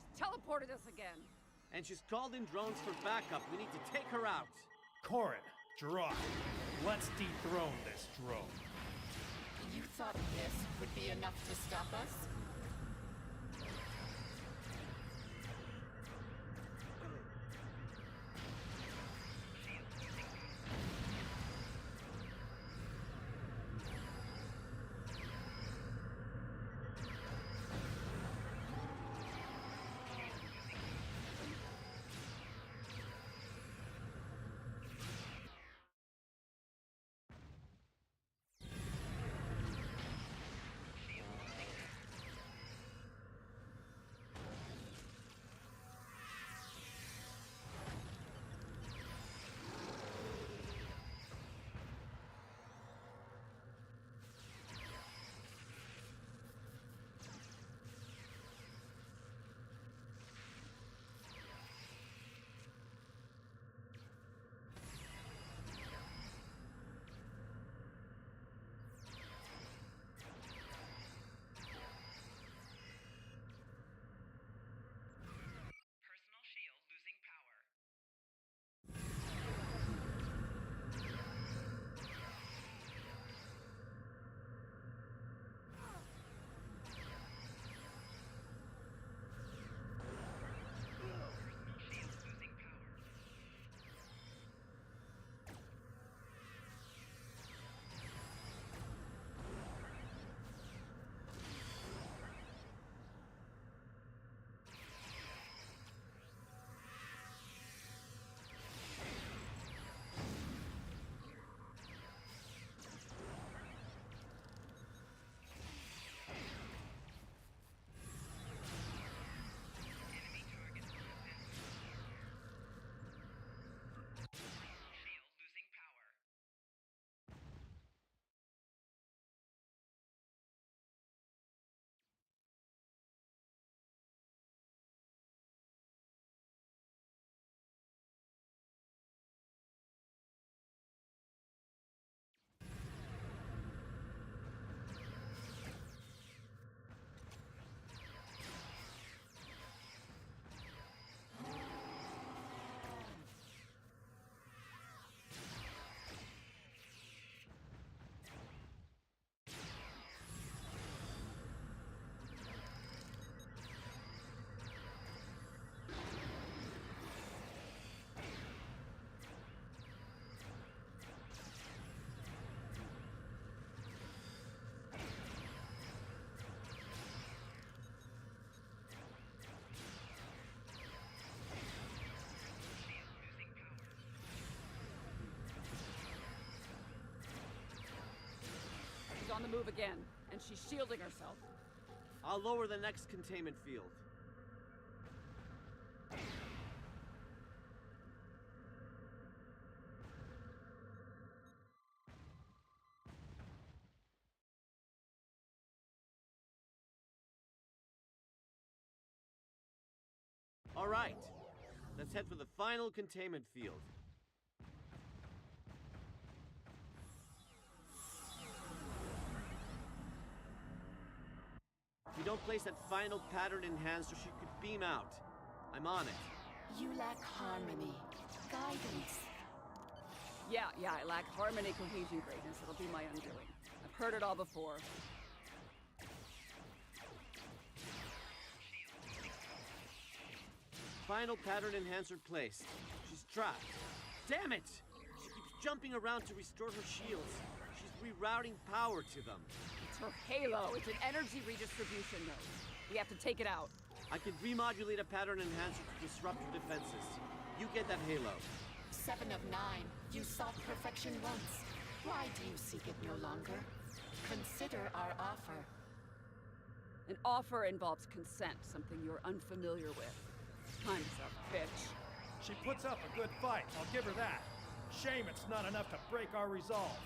Speaker 9: She's teleported us again.
Speaker 5: And she's called in drones for backup. We need to take her out.
Speaker 2: Corin, drop. Let's dethrone this drone.
Speaker 11: You thought this would be enough to stop us?
Speaker 10: Personal shield losing power. Shield losing power.
Speaker 9: She's on the move again, and she's shielding herself.
Speaker 5: I'll lower the next containment field. All right. Let's head for the final containment field. If we don't place that final pattern enhancer, she could beam out. I'm on it.
Speaker 11: You lack harmony, guidance.
Speaker 9: Yeah, I lack harmony, cohesion, greatness. It'll be my undoing. I've heard it all before.
Speaker 5: Final pattern enhancer placed. She's trapped. Damn it! She keeps jumping around to restore her shields. She's rerouting power to them.
Speaker 9: It's her halo. It's an energy redistribution node. We have to take it out.
Speaker 5: I can remodulate a pattern enhancer to disrupt her defenses. You get that halo.
Speaker 11: 7 of 9. You sought perfection once. Why do you seek it no longer? Consider our offer.
Speaker 9: An offer involves consent, something you're unfamiliar with. Time's up, bitch.
Speaker 2: She puts up a good fight, I'll give her that. Shame it's not enough to break our resolve.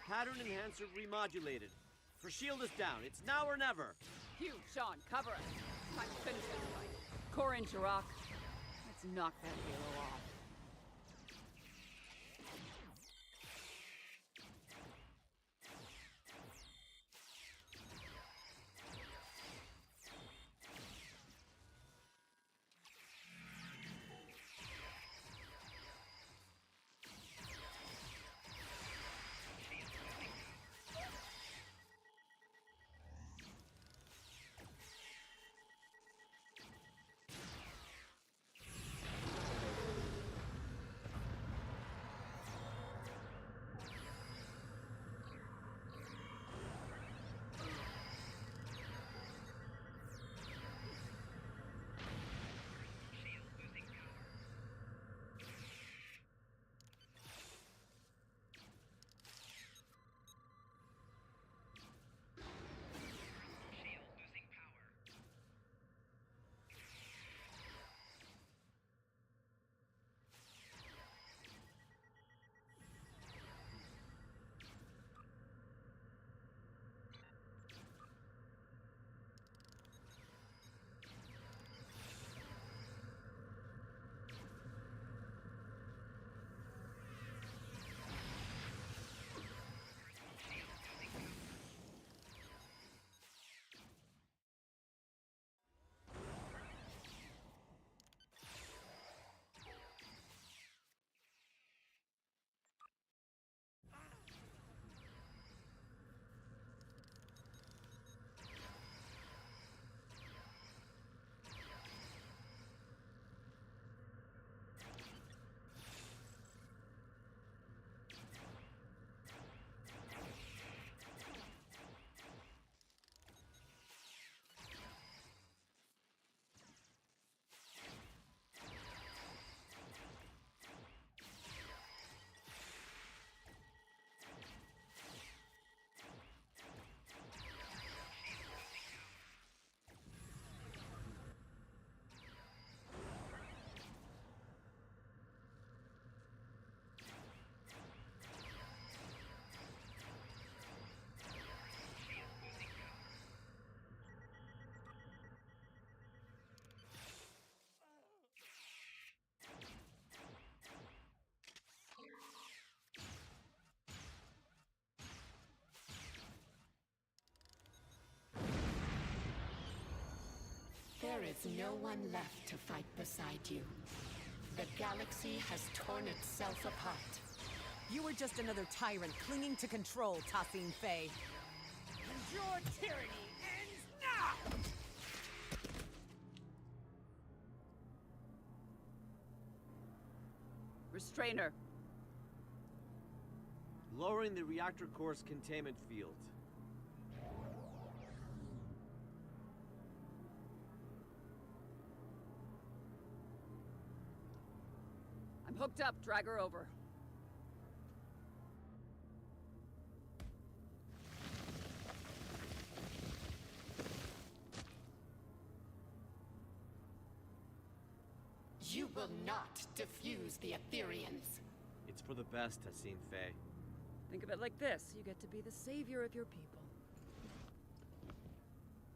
Speaker 5: Pattern enhancer remodulated. Her shield is down. It's now or never.
Speaker 9: Hugh, Sean, cover us. Time to finish this fight. Corin, Jirok. Let's knock that halo off.
Speaker 11: There is no one left to fight beside you. The galaxy has torn itself apart.
Speaker 4: You were just another tyrant clinging to control, Tassin Fei. And your tyranny ends now!
Speaker 9: Restrainer.
Speaker 5: Lowering the reactor core's containment field.
Speaker 9: I'm hooked up. Drag her over.
Speaker 11: You will not defuse the Aetherians.
Speaker 5: It's for the best, Tassin Fei.
Speaker 9: Think of it like this. You get to be the savior of your people.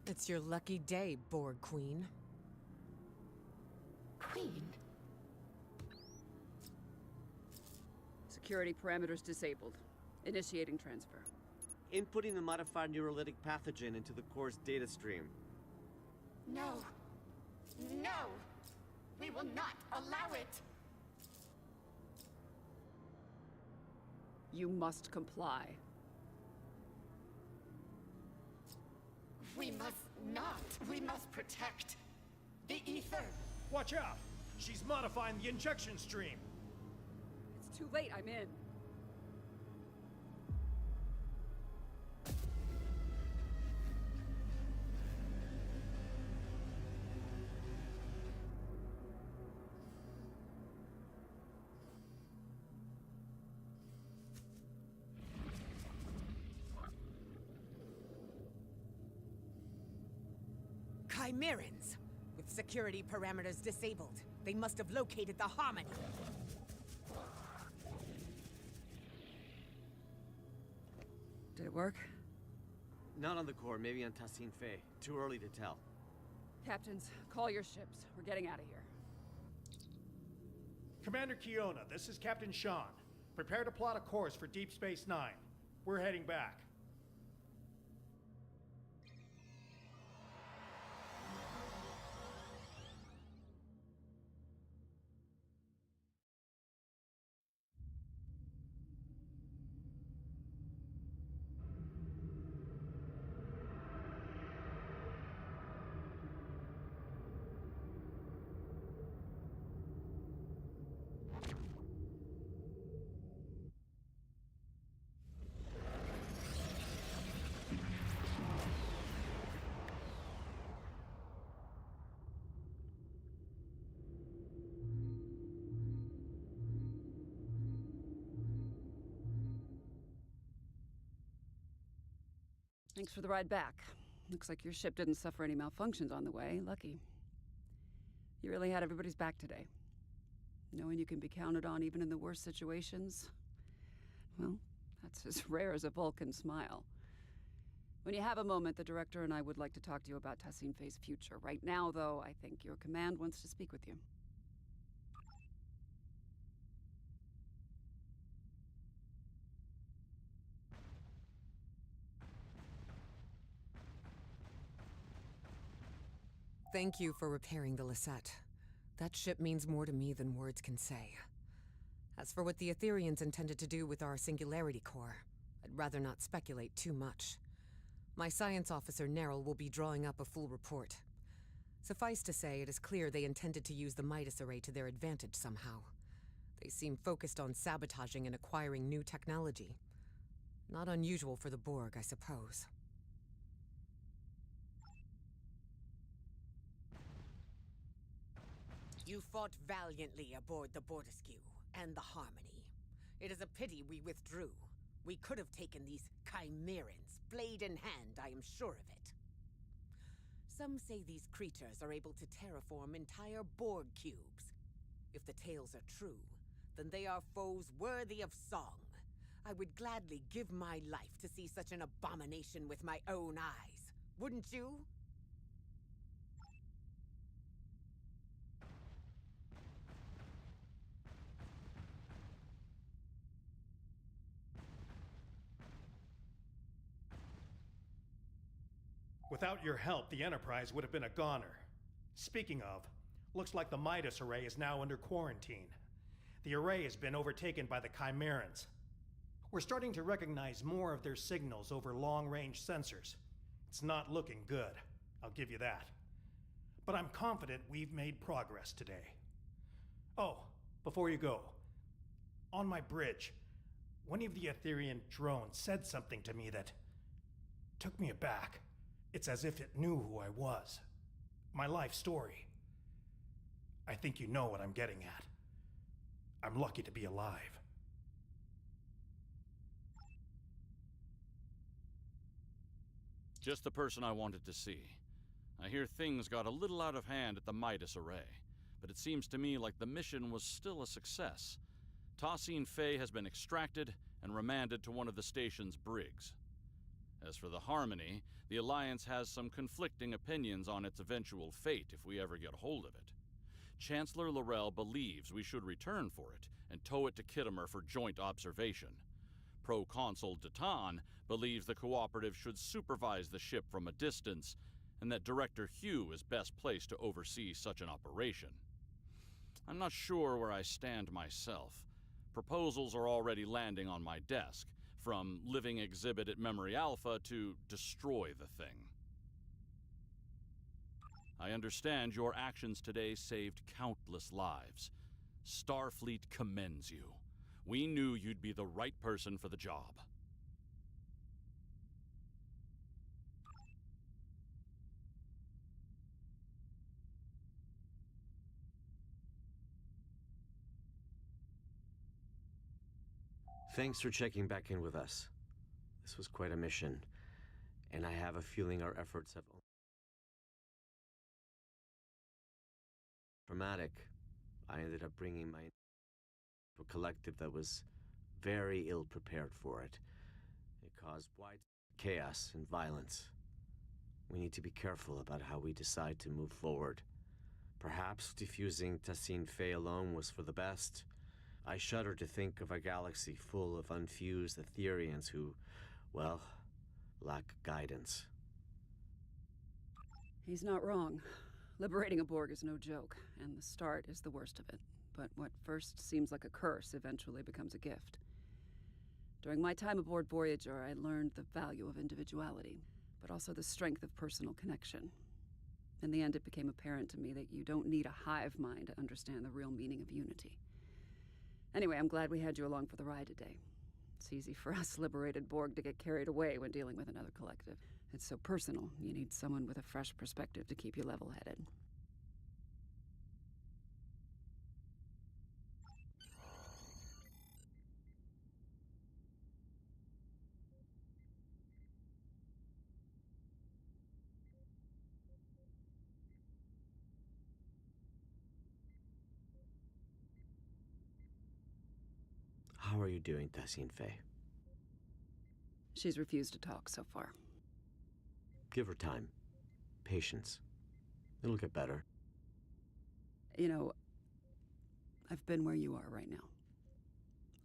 Speaker 3: It's your lucky day, Borg Queen.
Speaker 11: Queen?
Speaker 9: Security parameters disabled. Initiating transfer.
Speaker 5: Inputting the modified neurolytic pathogen into the core's data stream.
Speaker 11: No. No! We will not allow it!
Speaker 9: You must comply.
Speaker 11: We must not. We must protect the ether.
Speaker 2: Watch out! She's modifying the injection stream.
Speaker 9: It's too late. I'm in.
Speaker 4: Chimerans! With security parameters disabled, they must have located the Harmony.
Speaker 9: Did it work?
Speaker 5: Not on the core, maybe on Tassin Fei. Too early to tell.
Speaker 9: Captains, call your ships. We're getting out of here.
Speaker 2: Commander Kiona, this is Captain Sean. Prepare to plot a course for Deep Space Nine. We're heading back.
Speaker 9: Thanks for the ride back. Looks like your ship didn't suffer any malfunctions on the way. Lucky. You really had everybody's back today. Knowing you can be counted on even in the worst situations, well, that's as rare as a Vulcan smile. When you have a moment, the director and I would like to talk to you about Tassin Fei's future. Right now, though, I think your command wants to speak with you.
Speaker 3: Thank you for repairing the Lisette. That ship means more to me than words can say. As for what the Aetherians intended to do with our Singularity Core, I'd rather not speculate too much. My science officer, Neril, will be drawing up a full report. Suffice to say, it is clear they intended to use the Midas Array to their advantage somehow. They seem focused on sabotaging and acquiring new technology. Not unusual for the Borg, I suppose.
Speaker 4: You fought valiantly aboard the Bortescue and the Harmony. It is a pity we withdrew. We could have taken these Chimerans, blade in hand, I am sure of it. Some say these creatures are able to terraform entire Borg cubes. If the tales are true, then they are foes worthy of song. I would gladly give my life to see such an abomination with my own eyes. Wouldn't you?
Speaker 2: Without your help, the Enterprise would have been a goner. Speaking of, looks like the Midas Array is now under quarantine. The array has been overtaken by the Chimerans. We're starting to recognize more of their signals over long-range sensors. It's not looking good, I'll give you that. But I'm confident we've made progress today. Oh, before you go, on my bridge, one of the Etherean drones said something to me that took me aback. It's as if it knew who I was. My life story. I think you know what I'm getting at. I'm lucky to be alive.
Speaker 12: Just the person I wanted to see. I hear things got a little out of hand at the Midas Array, but it seems to me like the mission was still a success. Tassine Fey has been extracted and remanded to one of the station's brigs. As for the Harmony, the Alliance has some conflicting opinions on its eventual fate if we ever get hold of it. Chancellor Laurel believes we should return for it and tow it to Kittimer for joint observation. Proconsul Datan believes the Cooperative should supervise the ship from a distance, and that Director Hugh is best placed to oversee such an operation. I'm not sure where I stand myself. Proposals are already landing on my desk, from living exhibit at Memory Alpha to destroy the thing. I understand your actions today saved countless lives. Starfleet commends you. We knew you'd be the right person for the job.
Speaker 5: Thanks for checking back in with us. This was quite a mission, and I have a feeling our efforts have... Dramatic. I ended up bringing my... to a collective that was very ill prepared for it. It caused wide chaos and violence. We need to be careful about how we decide to move forward. Perhaps defusing Tassine Fey alone was for the best. I shudder to think of a galaxy full of unfused Etherians who, well, lack guidance.
Speaker 9: He's not wrong. Liberating a Borg is no joke, and the start is the worst of it. But what first seems like a curse eventually becomes a gift. During my time aboard Voyager, I learned the value of individuality, but also the strength of personal connection. In the end, it became apparent to me that you don't need a hive mind to understand the real meaning of unity. Anyway, I'm glad we had you along for the ride today. It's easy for us liberated Borg to get carried away when dealing with another collective. It's so personal, you need someone with a fresh perspective to keep you level-headed.
Speaker 5: How are you doing, Tassine Fey?
Speaker 9: She's refused to talk so far.
Speaker 5: Give her time. Patience. It'll get better.
Speaker 9: You know, I've been where you are right now.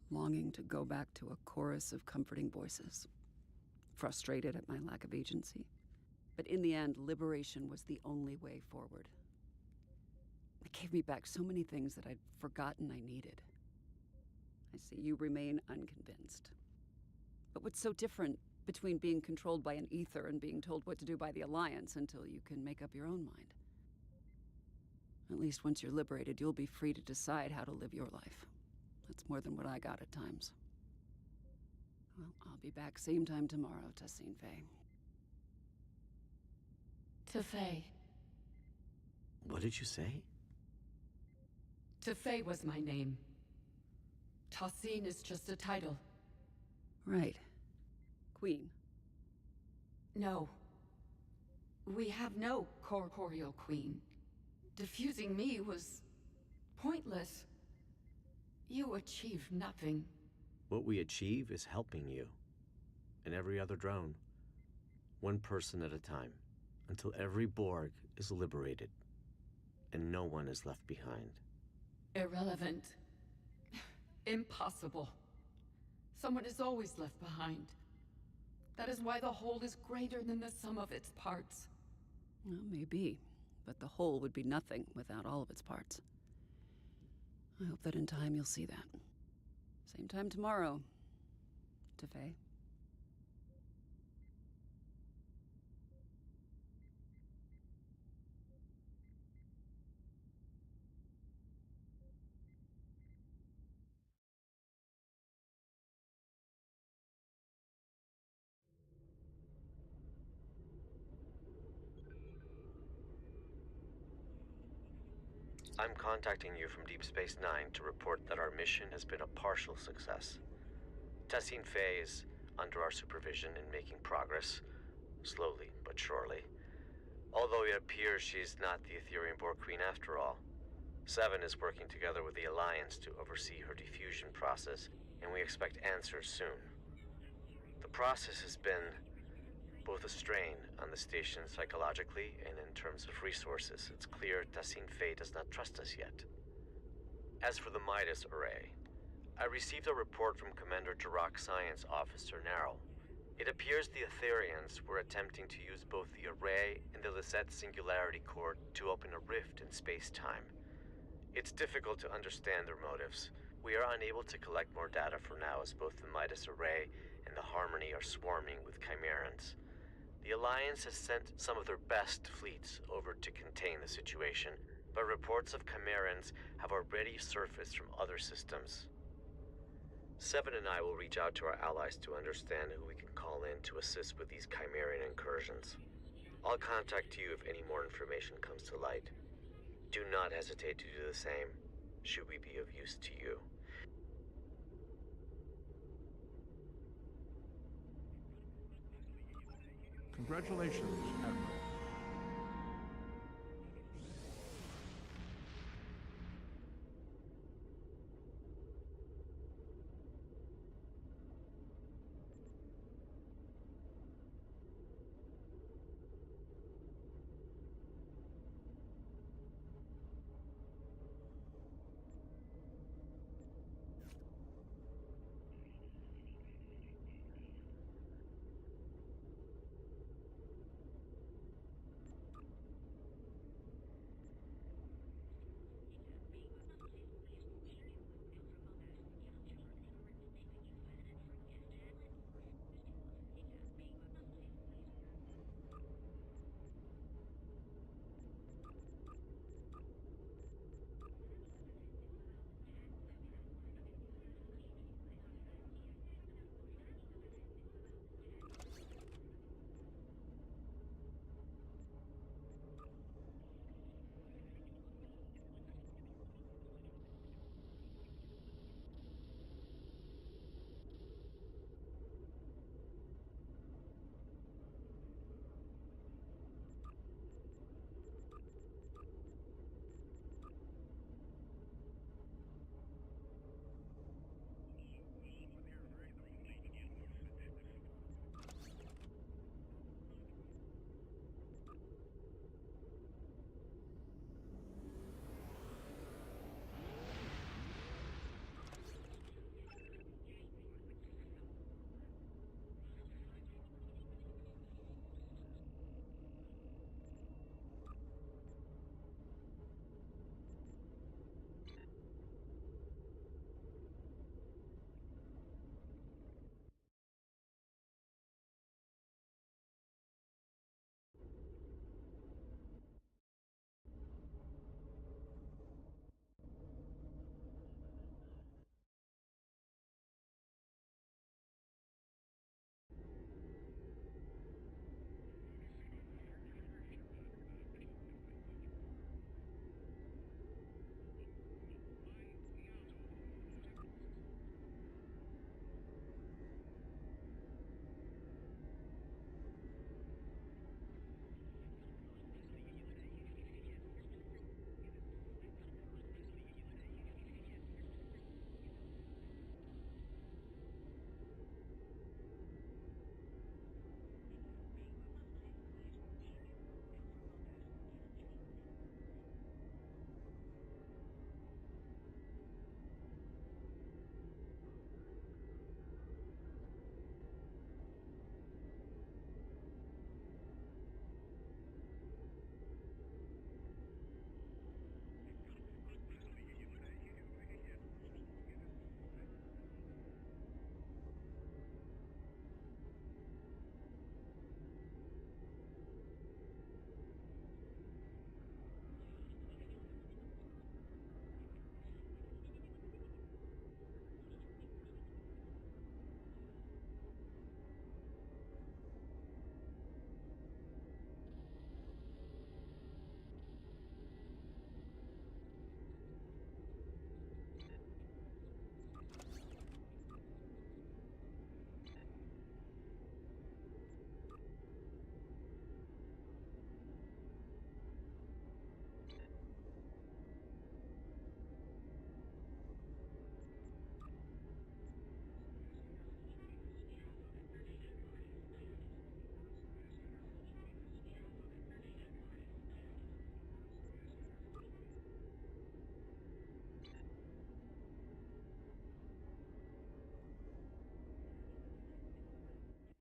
Speaker 9: Longing to go back to a chorus of comforting voices. Frustrated at my lack of agency. But in the end, liberation was the only way forward. It gave me back so many things that I'd forgotten I needed. I see you remain unconvinced. But what's so different between being controlled by an ether and being told what to do by the Alliance until you can make up your own mind? At least once you're liberated, you'll be free to decide how to live your life. That's more than what I got at times. Well, I'll be back same time tomorrow, Tassine Fey.
Speaker 11: Tefay.
Speaker 5: What did you say?
Speaker 11: Tefay was my name. Tassine is just a title.
Speaker 9: Right. Queen.
Speaker 11: No. We have no corporeal queen. Defusing me was pointless. You achieved nothing.
Speaker 5: What we achieve is helping you. And every other drone. One person at a time. Until every Borg is liberated. And no one is left behind.
Speaker 11: Irrelevant. Impossible. Someone is always left behind. That is why the whole is greater than the sum of its parts.
Speaker 9: Well, maybe. But the whole would be nothing without all of its parts. I hope that in time you'll see that. Same time tomorrow. to Faye.
Speaker 5: I'm contacting you from Deep Space Nine to report that our mission has been a partial success. Tassine Faye is under our supervision and making progress, slowly but surely. Although it appears she's not the Ethereum Borg Queen after all. Seven is working together with the Alliance to oversee her diffusion process, and we expect answers soon. The process has been both a strain on the station psychologically and in terms of resources. It's clear Tassine Faye does not trust us yet. As for the Midas Array, I received a report from Commander Jirok Science Officer Narrow. It appears the Etherians were attempting to use both the array and the Lisette Singularity Core to open a rift in space-time. It's difficult to understand their motives. We are unable to collect more data for now, as both the Midas Array and the Harmony are swarming with Chimerans. The Alliance has sent some of their best fleets over to contain the situation, but reports of Chimerans have already surfaced from other systems. Seven and I will reach out to our allies to understand who we can call in to assist with these Chimeran incursions. I'll contact you if any more information comes to light. Do not hesitate to do the same, should we be of use to you.
Speaker 13: Congratulations, Admiral.